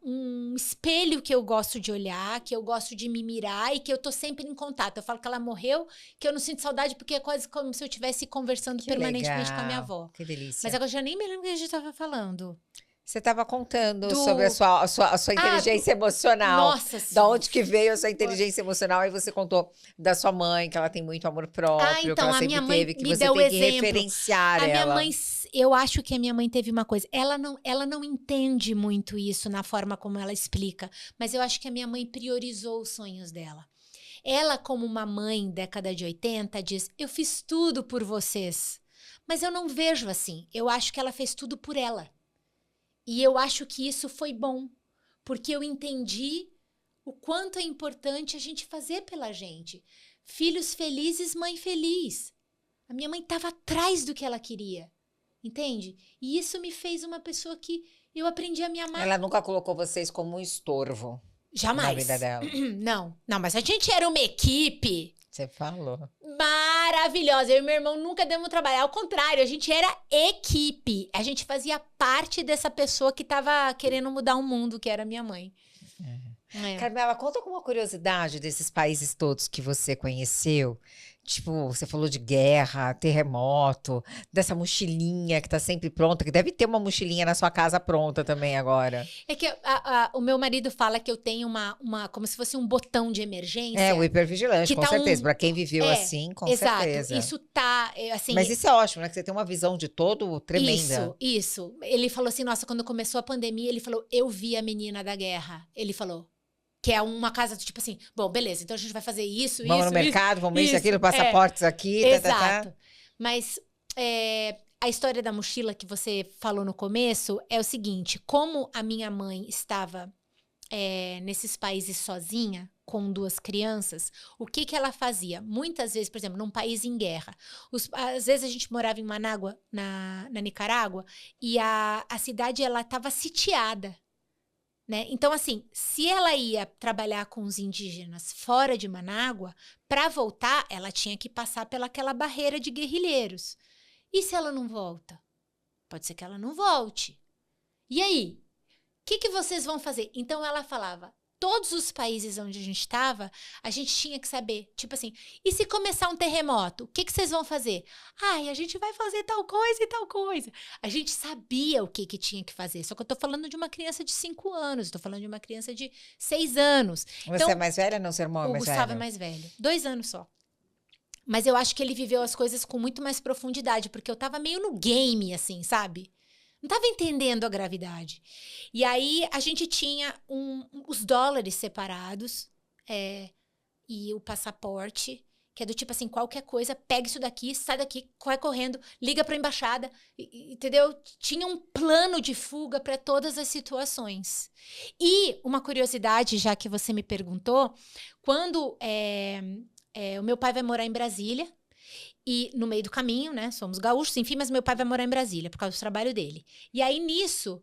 um espelho que eu gosto de olhar, que eu gosto de me mirar e que eu tô sempre em contato. Eu falo que ela morreu, que eu não sinto saudade, porque é quase como se eu estivesse conversando Que permanentemente legal. com a minha avó. Que delícia. Mas agora eu já nem me lembro o que a gente tava falando. Você estava contando sobre a sua inteligência emocional. Nossa Da Senhora. onde que veio a sua inteligência emocional? Aí você contou da sua mãe, que ela tem muito amor próprio, que Então, ela a sempre minha mãe teve, que me você deu o tem que exemplo. referenciar A minha ela. mãe, eu acho que a minha mãe teve uma coisa. Ela não entende muito isso na forma como ela explica, mas eu acho que a minha mãe priorizou os sonhos dela. Ela, como uma mãe, década de 80, diz: eu fiz tudo por vocês. Mas eu não vejo assim. Eu acho que ela fez tudo por ela. E eu acho que isso foi bom, porque eu entendi o quanto é importante a gente fazer pela gente. Filhos felizes, mãe feliz. A minha mãe estava atrás do que ela queria, entende? E isso me fez uma pessoa que eu aprendi a me amar. Ela nunca colocou vocês como um estorvo na vida Jamais. dela. Não, mas a gente era uma equipe Você falou. maravilhosa. Eu e meu irmão nunca demos trabalho. Ao contrário, a gente era equipe. A gente fazia parte dessa pessoa que estava querendo mudar o mundo, que era minha mãe. É. Carmela, conta alguma curiosidade desses países todos que você conheceu. Tipo, você falou de guerra, terremoto, dessa mochilinha que tá sempre pronta, que deve ter uma mochilinha na sua casa pronta também agora. É que o meu marido fala que eu tenho como se fosse um botão de emergência. É, o hipervigilante, que com tá certeza. Pra quem viveu assim, com exato. certeza. Isso tá, assim... Mas isso é ótimo, né? Que você tem uma visão de todo tremenda. Isso. Ele falou assim, nossa, quando começou a pandemia, ele falou, eu vi a menina da guerra. Ele falou, que é uma casa, tipo assim, bom, beleza, então a gente vai fazer isso, Vamos no mercado, vamos isso, aquilo, passaportes aqui, exato. Mas a história da mochila que você falou no começo é o seguinte, como a minha mãe estava nesses países sozinha, com 2 crianças, o que ela fazia? Muitas vezes, por exemplo, num país em guerra, às vezes a gente morava em Manágua, na Nicarágua, e a cidade ela estava sitiada. Né? Então, assim, se ela ia trabalhar com os indígenas fora de Manágua, para voltar, ela tinha que passar pelaquela barreira de guerrilheiros. E se ela não volta? Pode ser que ela não volte. E aí? O que vocês vão fazer? Então, ela falava, todos os países onde a gente estava, a gente tinha que saber, tipo assim, e se começar um terremoto, o que vocês vão fazer? Ai, a gente vai fazer tal coisa e tal coisa. A gente sabia o que tinha que fazer, só que eu tô falando de uma criança de 5 anos, tô falando de uma criança de 6 anos. Você então, é mais velha, não? Seu irmão é o mais Gustavo velho? é mais velho, 2 anos só. Mas eu acho que ele viveu as coisas com muito mais profundidade, porque eu tava meio no game, assim, sabe? Não estava entendendo a gravidade. E aí, a gente tinha os dólares separados e o passaporte, que é do tipo assim, qualquer coisa, pega isso daqui, sai daqui, corre correndo, liga para a embaixada, entendeu? Tinha um plano de fuga para todas as situações. E uma curiosidade, já que você me perguntou, quando o meu pai vai morar em Brasília, e no meio do caminho, né, somos gaúchos, enfim, mas meu pai vai morar em Brasília, por causa do trabalho dele. E aí, nisso,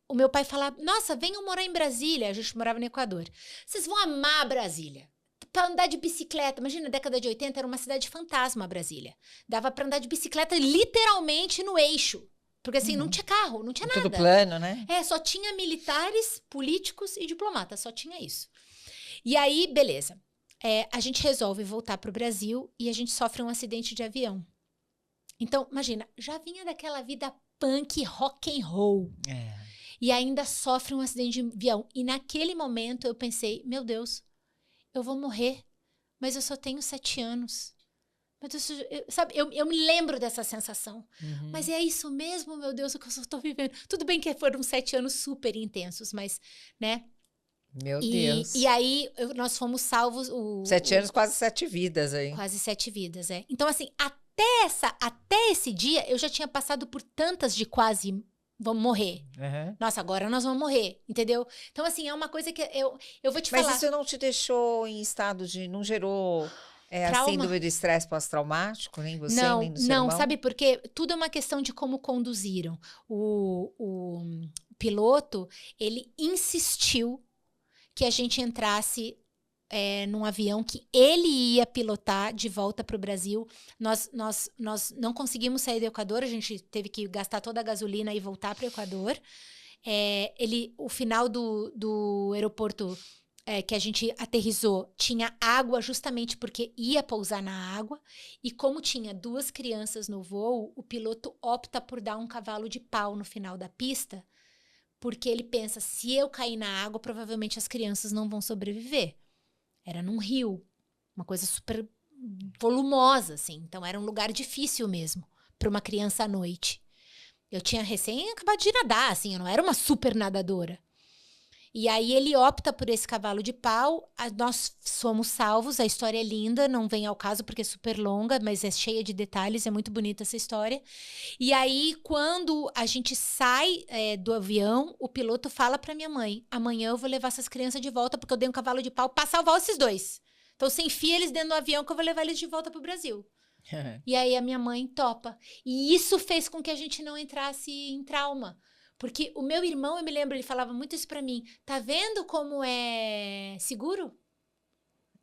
o meu pai fala, nossa, venham morar em Brasília. A gente morava no Equador. Vocês vão amar Brasília. Pra andar de bicicleta, imagina, na década de 80 era uma cidade fantasma, Brasília. Dava pra andar de bicicleta literalmente no eixo. Porque assim, não tinha carro, não tinha nada. Tudo plano, né? Só tinha militares, políticos e diplomatas, só tinha isso. E aí, beleza. A gente resolve voltar pro Brasil e a gente sofre um acidente de avião. Então, imagina, já vinha daquela vida punk, rock and roll. E ainda sofre um acidente de avião. E naquele momento eu pensei, meu Deus, eu vou morrer, mas eu só tenho 7 anos. Sabe, eu me lembro dessa sensação. Uhum. Mas é isso mesmo, meu Deus, o que eu só estou vivendo. Tudo bem que foram 7 anos super intensos, mas, né? Meu Deus. E aí, nós fomos salvos... 7 anos, quase 7 vidas aí. Quase 7 vidas, Então, assim, até esse dia, eu já tinha passado por tantas de quase vamos morrer. Uhum. Nossa, agora nós vamos morrer, entendeu? Então, assim, é uma coisa que eu vou te falar. Mas isso não te deixou em estado de... Não gerou a síndrome de estresse pós-traumático? Nem você, nem do seu irmão? Não, sabe por quê? Tudo é uma questão de como conduziram. O piloto, ele insistiu que a gente entrasse num avião que ele ia pilotar de volta para o Brasil. Nós não conseguimos sair do Equador, a gente teve que gastar toda a gasolina e voltar para o Equador. O final do aeroporto que a gente aterrissou tinha água justamente porque ia pousar na água. E como tinha 2 crianças no voo, o piloto opta por dar um cavalo de pau no final da pista, porque ele pensa, se eu cair na água, provavelmente as crianças não vão sobreviver. Era num rio, uma coisa super volumosa, assim. Então era um lugar difícil mesmo para uma criança à noite. Eu tinha recém acabado de nadar, assim, eu não era uma super nadadora. E aí ele opta por esse cavalo de pau, nós somos salvos, a história é linda, não vem ao caso porque é super longa, mas é cheia de detalhes, é muito bonita essa história. E aí, quando a gente sai do avião, o piloto fala pra minha mãe, amanhã eu vou levar essas crianças de volta porque eu dei um cavalo de pau pra salvar esses 2. Então você enfia eles dentro do avião que eu vou levar eles de volta pro Brasil. E aí a minha mãe topa. E isso fez com que a gente não entrasse em trauma. Porque o meu irmão, eu me lembro, ele falava muito isso pra mim. Tá vendo como é seguro?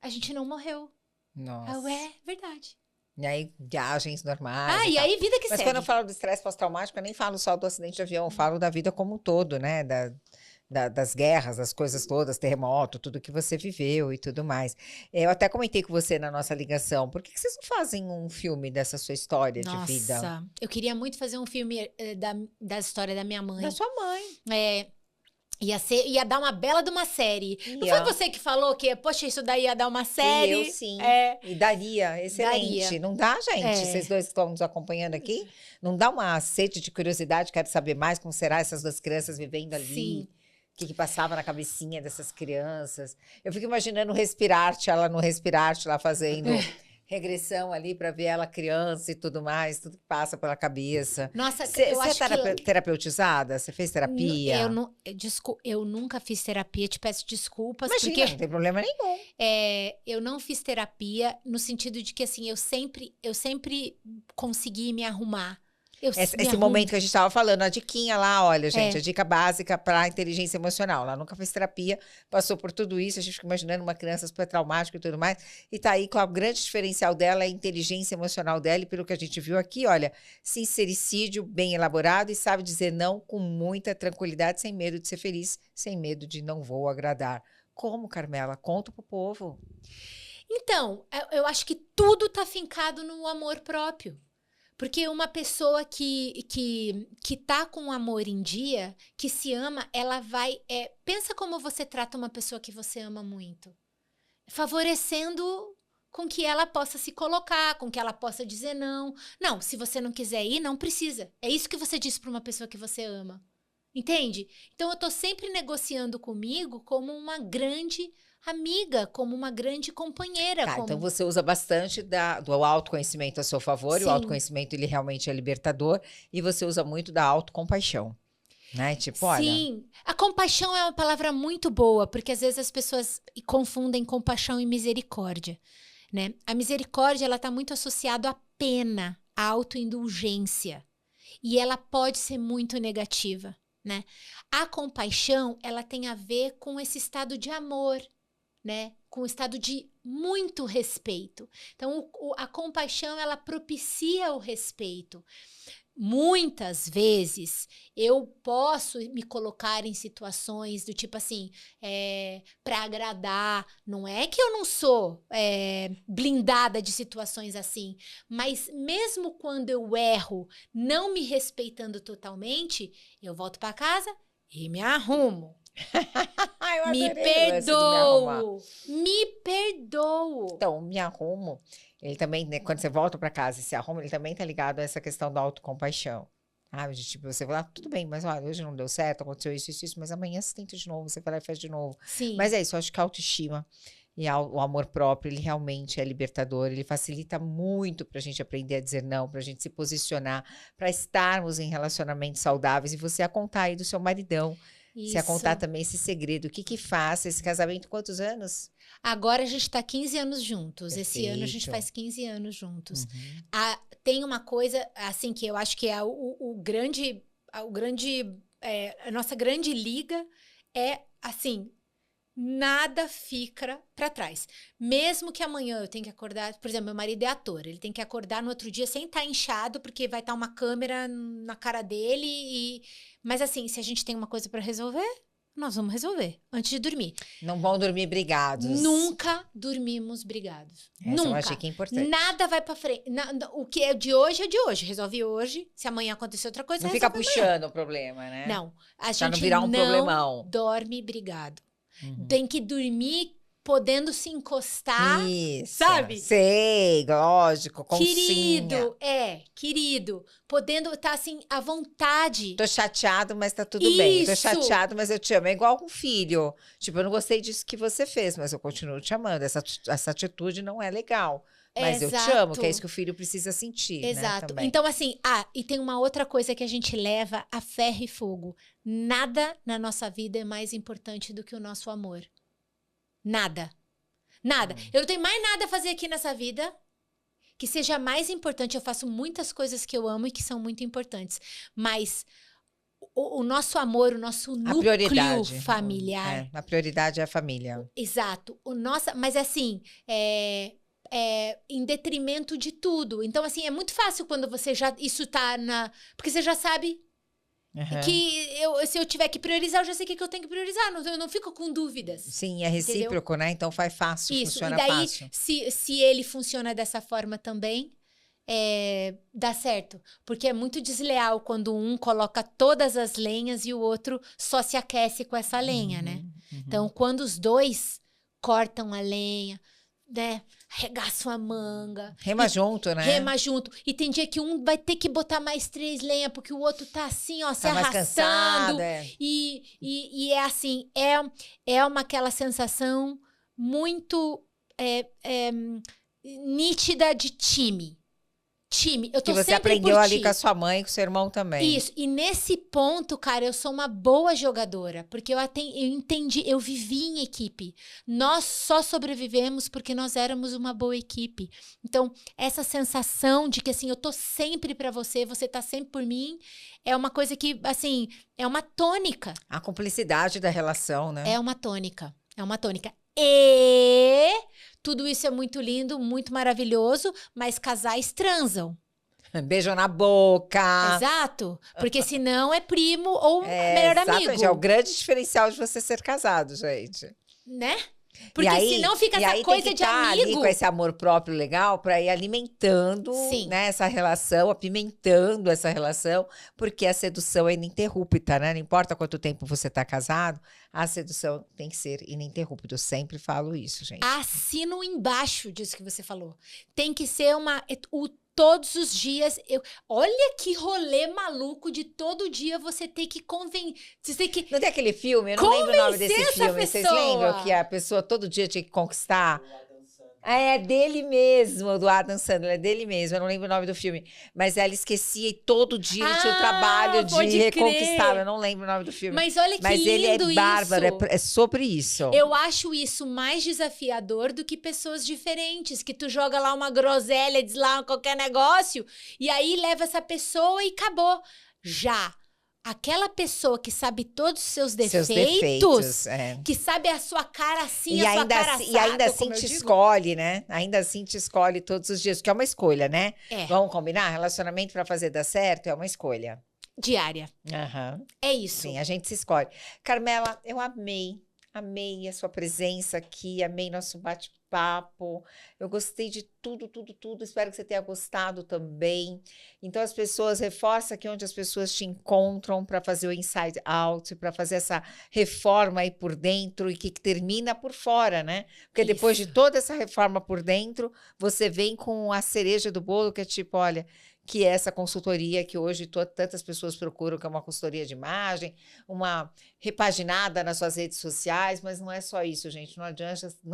A gente não morreu. Nossa. É verdade. E aí, viagens normais. E aí, vida que Mas segue. quando eu falo do estresse pós-traumático, eu nem falo só do acidente de avião, eu falo da vida como um todo, né? Das guerras, das coisas todas, terremoto, tudo que você viveu e tudo mais. Eu até comentei com você na nossa ligação, por que vocês não fazem um filme dessa sua história de vida? Nossa, eu queria muito fazer um filme da história da minha mãe. Da sua mãe. Ia dar uma bela de uma série. Não foi você que falou que, poxa, isso daí ia dar uma série? Eu sim. E daria, excelente. Daria. Não dá, gente? Vocês dois que estão nos acompanhando aqui, não dá uma sede de curiosidade, quero saber mais como será essas 2 crianças vivendo ali? Sim. O que passava na cabecinha dessas crianças? Eu fico imaginando o Respirarte, ela no Respirarte lá fazendo regressão ali para ver ela criança e tudo mais, tudo que passa pela cabeça. Nossa, eu acho terapeutizada? Você fez terapia? Eu nunca fiz terapia, te peço desculpas. Imagina, porque não tem problema nenhum. eu não fiz terapia no sentido de que, assim, eu sempre consegui me arrumar. Esse momento que a gente estava falando, a diquinha lá, olha, gente, a dica básica para inteligência emocional. Ela nunca fez terapia, passou por tudo isso, a gente fica imaginando uma criança super traumática e tudo mais, e tá aí com o grande diferencial dela, a inteligência emocional dela, e pelo que a gente viu aqui, olha, sincericídio bem elaborado e sabe dizer não com muita tranquilidade, sem medo de ser feliz, sem medo de não vou agradar. Como, Carmela? Conta pro povo. Então, eu acho que tudo tá fincado no amor próprio. Porque uma pessoa que tá com o amor em dia, que se ama, ela vai... pensa como você trata uma pessoa que você ama muito. Favorecendo com que ela possa se colocar, com que ela possa dizer não. Não, se você não quiser ir, não precisa. É isso que você diz para uma pessoa que você ama. Entende? Então, eu tô sempre negociando comigo como uma grande amiga, como uma grande companheira. Então você usa bastante do autoconhecimento a seu favor. Sim. E o autoconhecimento, ele realmente é libertador. E você usa muito da autocompaixão, né? Tipo, olha... Sim, a compaixão é uma palavra muito boa, porque às vezes as pessoas confundem compaixão e misericórdia, né? A misericórdia, ela tá muito associada à pena, à autoindulgência. E ela pode ser muito negativa, né? A compaixão, ela tem a ver com esse estado de amor, né? Com o estado de muito respeito. Então, a compaixão, ela propicia o respeito. Muitas vezes, eu posso me colocar em situações do tipo assim, para agradar. Não é que eu não sou blindada de situações assim, mas mesmo quando eu erro, não me respeitando totalmente, eu volto para casa e me arrumo. Me perdoo. Então, me arrumo. Ele também, né, quando você volta para casa e se arruma, ele também tá ligado a essa questão da autocompaixão. Tipo, você fala, tudo bem, mas olha, hoje não deu certo, aconteceu isso, mas amanhã você tenta de novo, você vai lá e faz de novo. Sim. Mas é isso, eu acho que a autoestima e o amor próprio, ele realmente é libertador, ele facilita muito pra gente aprender a dizer não, pra gente se posicionar, pra estarmos em relacionamentos saudáveis. E você a contar aí do seu maridão. Isso. Você a contar também esse segredo. O que faz esse casamento? Quantos anos? Agora a gente tá 15 anos juntos. Perfeito. Esse ano a gente faz 15 anos juntos. Uhum. Tem uma coisa, assim, que eu acho que é a nossa grande liga é, assim, nada fica para trás. Mesmo que amanhã eu tenha que acordar, por exemplo, meu marido é ator, ele tem que acordar no outro dia sem estar inchado, porque vai estar uma câmera na cara dele mas assim, se a gente tem uma coisa para resolver, nós vamos resolver antes de dormir. Não vão dormir brigados. Nunca dormimos brigados. Nunca. Eu achei que é importante. Nada vai pra frente. O que é de hoje é de hoje. Resolve hoje. Se amanhã acontecer outra coisa, não fica puxando o problema, né? Não. A gente não virar um problemão. Dorme brigado. Tem que dormir podendo se encostar. Isso. Sabe? Sei, lógico. Querido. Podendo estar assim, à vontade. Tô chateado, mas tá tudo bem. Tô chateado, mas eu te amo. É igual com filho. Tipo, eu não gostei disso que você fez, mas eu continuo te amando. Essa atitude não é legal. Mas eu te amo, que é isso que o filho precisa sentir. Exato. Né, também. Então, assim, e tem uma outra coisa que a gente leva a ferro e fogo. Nada na nossa vida é mais importante do que o nosso amor. Nada. Eu não tenho mais nada a fazer aqui nessa vida que seja mais importante. Eu faço muitas coisas que eu amo e que são muito importantes. Mas o nosso amor, o nosso núcleo familiar. A prioridade é a família. Exato. Mas assim, em detrimento de tudo. Então, assim, é muito fácil quando você isso tá porque você já sabe que se eu tiver que priorizar, eu já sei o que eu tenho que priorizar. Eu não fico com dúvidas. Sim, é recíproco, entendeu? Né? Então faz fácil, isso. Funciona e daí, fácil. Se ele funciona dessa forma também, dá certo. Porque é muito desleal quando um coloca todas as lenhas e o outro só se aquece com essa lenha, né? Então, quando os dois cortam a lenha, né? Regaçam a manga. Rema junto, né? Rema junto. E tem dia que um vai ter que botar mais 3 lenhas, porque o outro tá assim, ó, se tá arrastando. Mais cansado, E é assim, aquela sensação muito nítida de time. Eu tô que você sempre aprendeu por ali ti. com a sua mãe e com o seu irmão também. Isso, e nesse ponto, cara, eu sou uma boa jogadora, porque eu entendi, eu vivi em equipe. Nós só sobrevivemos porque nós éramos uma boa equipe. Então, essa sensação de que, assim, eu tô sempre pra você tá sempre por mim, é uma coisa que, assim, é uma tônica. A cumplicidade da relação, né? É uma tônica. E tudo isso é muito lindo, muito maravilhoso, mas casais transam. Beijam na boca. Exato. Porque senão é primo ou melhor amigo. É o grande diferencial de você ser casado, gente. Né? Porque senão fica essa coisa de amigo. Ali com esse amor próprio legal para ir alimentando, né, essa relação, apimentando essa relação, porque a sedução é ininterrupta, né? Não importa quanto tempo você tá casado, a sedução tem que ser ininterrupta. Eu sempre falo isso, gente. Assino embaixo disso que você falou. Tem que ser todos os dias. Olha que rolê maluco de todo dia você ter que convencer. Não tem aquele filme? Eu não lembro o nome desse filme. Vocês lembram que a pessoa todo dia tinha que conquistar? É dele mesmo, do Adam Sandler, é dele mesmo. Eu não lembro o nome do filme. Mas ela esquecia e todo dia ele tinha o trabalho de reconquistá-la. Eu não lembro o nome do filme. Mas olha que lindo isso. Mas ele é bárbaro, é sobre isso. Eu acho isso mais desafiador do que pessoas diferentes. Que tu joga lá uma groselha, diz lá qualquer negócio, e aí leva essa pessoa e acabou. Já aquela pessoa que sabe todos os seus defeitos, que sabe a sua cara assim, a sua cara assada, e ainda assim te escolhe, né? Ainda assim te escolhe todos os dias, que é uma escolha, né? Vamos combinar? Relacionamento para fazer dar certo é uma escolha. Diária. É isso. Sim, a gente se escolhe. Carmela, eu amei a sua presença aqui, amei nosso bate-papo, eu gostei de tudo, espero que você tenha gostado também. Então as pessoas, reforça aqui onde as pessoas te encontram para fazer o inside out, para fazer essa reforma aí por dentro e que termina por fora, né? Porque depois de toda essa reforma por dentro, você vem com a cereja do bolo, que é tipo, olha, que é essa consultoria que hoje tantas pessoas procuram, que é uma consultoria de imagem, uma repaginada nas suas redes sociais, mas não é só isso, gente, não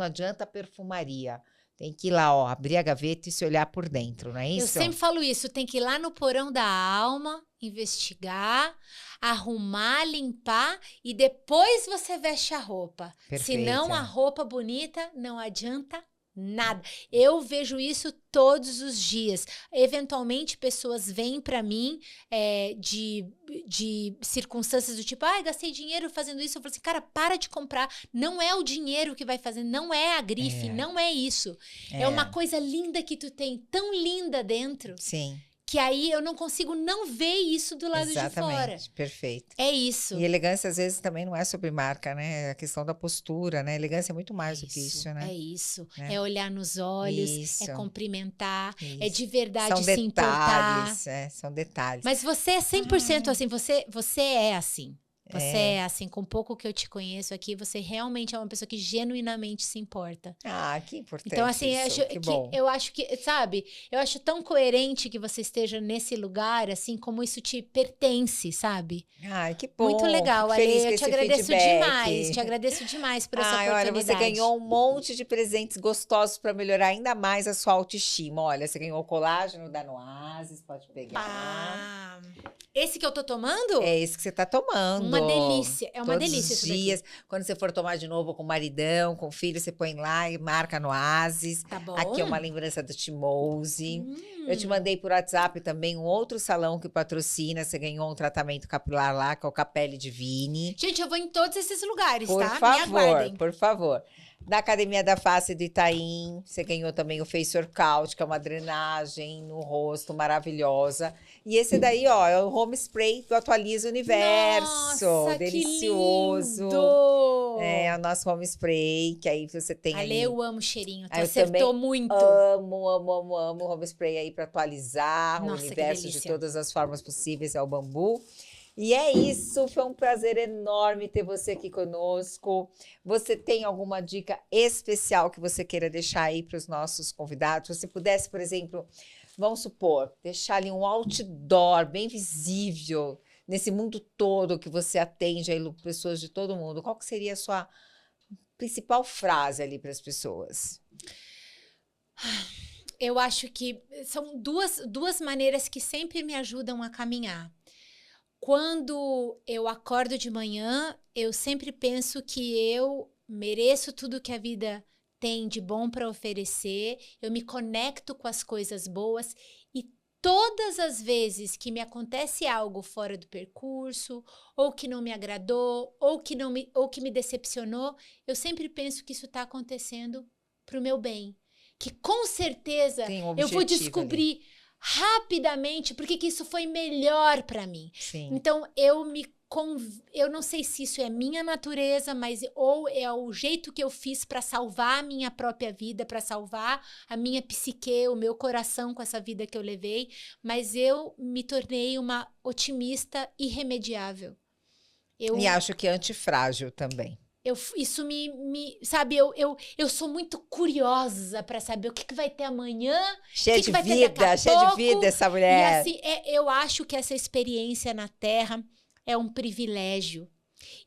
adianta perfumaria. Tem que ir lá, abrir a gaveta e se olhar por dentro, não é isso? Eu sempre falo isso, tem que ir lá no porão da alma, investigar, arrumar, limpar e depois você veste a roupa. Perfeito. Senão a roupa bonita não adianta nada. Eu vejo isso todos os dias. Eventualmente, pessoas vêm para mim de circunstâncias do tipo, gastei dinheiro fazendo isso. Eu falo assim, cara, para de comprar. Não é o dinheiro que vai fazer, não é a grife, não é isso. É uma coisa linda que tu tem, tão linda dentro. Sim. que aí eu não consigo não ver isso do lado de fora. Exatamente, perfeito. É isso. E elegância, às vezes, também não é sobre marca, né? É a questão da postura, né? Elegância é muito mais do que isso, né? É isso. Né? É olhar nos olhos, Isso. é cumprimentar, Isso. é de verdade São se importar. detalhes, são detalhes. Mas você é 100% assim, você é assim. Você é assim, com pouco que eu te conheço aqui, você realmente é uma pessoa que genuinamente se importa. Ah, que importante Então, assim, isso, que bom. eu acho que, sabe, eu acho tão coerente que você esteja nesse lugar, assim, como isso te pertence, sabe? Ai, que bom. Muito legal, Fico feliz Ale, com eu te esse agradeço feedback. demais, te agradeço demais por essa Ai, olha, oportunidade. você ganhou um monte de presentes gostosos para melhorar ainda mais a sua autoestima. Olha, você ganhou o colágeno da Noasis, pode pegar. Ah, esse que eu tô tomando? É esse que você tá tomando. Uma delícia, é uma Todos delícia os isso daqui. dias. Quando você for tomar de novo com o maridão, com o filho, você põe lá e marca Noasis. Tá bom. Aqui é uma lembrança do Timose. Eu te Hum. mandei por WhatsApp também um outro salão que patrocina. Você ganhou um tratamento capilar lá, que é o Capelli Divine. Gente, eu vou em todos esses lugares, Por tá? Me favor, aguardem. por favor. Da Academia da Face do Itaim, você ganhou também o Face Workout, que é uma drenagem no rosto maravilhosa. E esse daí, ó, é o Home Spray do Atualiza Universo. Nossa, Delicioso. que lindo! É o nosso Home Spray, que aí você tem Ale, ali. eu amo cheirinho, tu Ah, eu acertou também muito. Amo o Home Spray aí para atualizar o Nossa, que universo de delícia. todas as formas possíveis, é o bambu. E é isso, foi um prazer enorme ter você aqui conosco. Você tem alguma dica especial que você queira deixar aí para os nossos convidados? Se você pudesse, por exemplo, vamos supor, deixar ali um outdoor bem visível nesse mundo todo que você atende aí pessoas de todo mundo, qual que seria a sua principal frase ali para as pessoas? Eu acho que são duas maneiras que sempre me ajudam a caminhar. Quando eu acordo de manhã, eu sempre penso que eu mereço tudo que a vida tem de bom para oferecer, eu me conecto com as coisas boas e todas as vezes que me acontece algo fora do percurso, ou que não me agradou, ou que me decepcionou, eu sempre penso que isso está acontecendo para o meu bem. Que com certeza Tem um eu vou objetivo descobrir rapidamente porque que isso foi melhor para mim. Sim. Então eu não sei se isso é minha natureza, mas ou é o jeito que eu fiz para salvar a minha própria vida, para salvar a minha psique, o meu coração com essa vida que eu levei, mas eu me tornei uma otimista irremediável. E acho que antifrágil também. Isso sabe, eu sou muito curiosa para saber o que vai ter amanhã. Cheia de vai ter daqui a cheia de pouco. vida essa E mulher. assim, eu acho que essa experiência na Terra é um privilégio.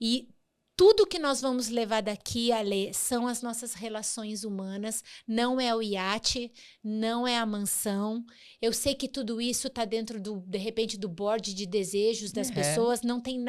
E tudo que nós vamos levar daqui, Ale, são as nossas relações humanas. Não é o iate, não é a mansão. Eu sei que tudo isso está dentro, de repente, do board de desejos das pessoas.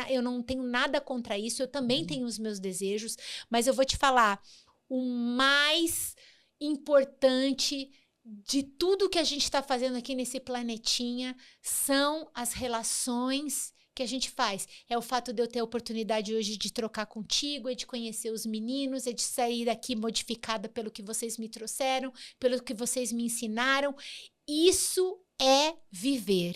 Eu não tenho nada contra isso. Eu também tenho os meus desejos. Mas eu vou te falar, o mais importante de tudo que a gente está fazendo aqui nesse planetinha são as relações que a gente faz. É o fato de eu ter a oportunidade hoje de trocar contigo, é de conhecer os meninos, é de sair daqui modificada pelo que vocês me trouxeram, pelo que vocês me ensinaram. Isso é viver.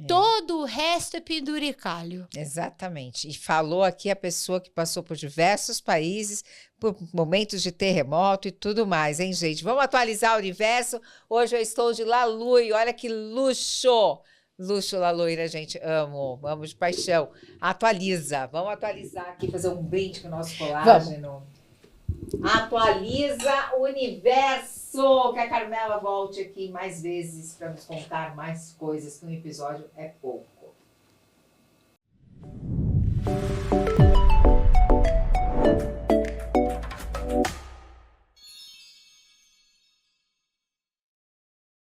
Todo o resto é penduricalho. Exatamente. E falou aqui a pessoa que passou por diversos países, por momentos de terremoto e tudo mais, hein, gente? Vamos atualizar o universo. Hoje eu estou de Lalui, olha que luxo! Luxo, Laloira, gente, amo de paixão. Atualiza, vamos atualizar aqui, fazer um brinde com o nosso colágeno. Atualiza o universo, que a Carmela volte aqui mais vezes para nos contar mais coisas, que um episódio é pouco.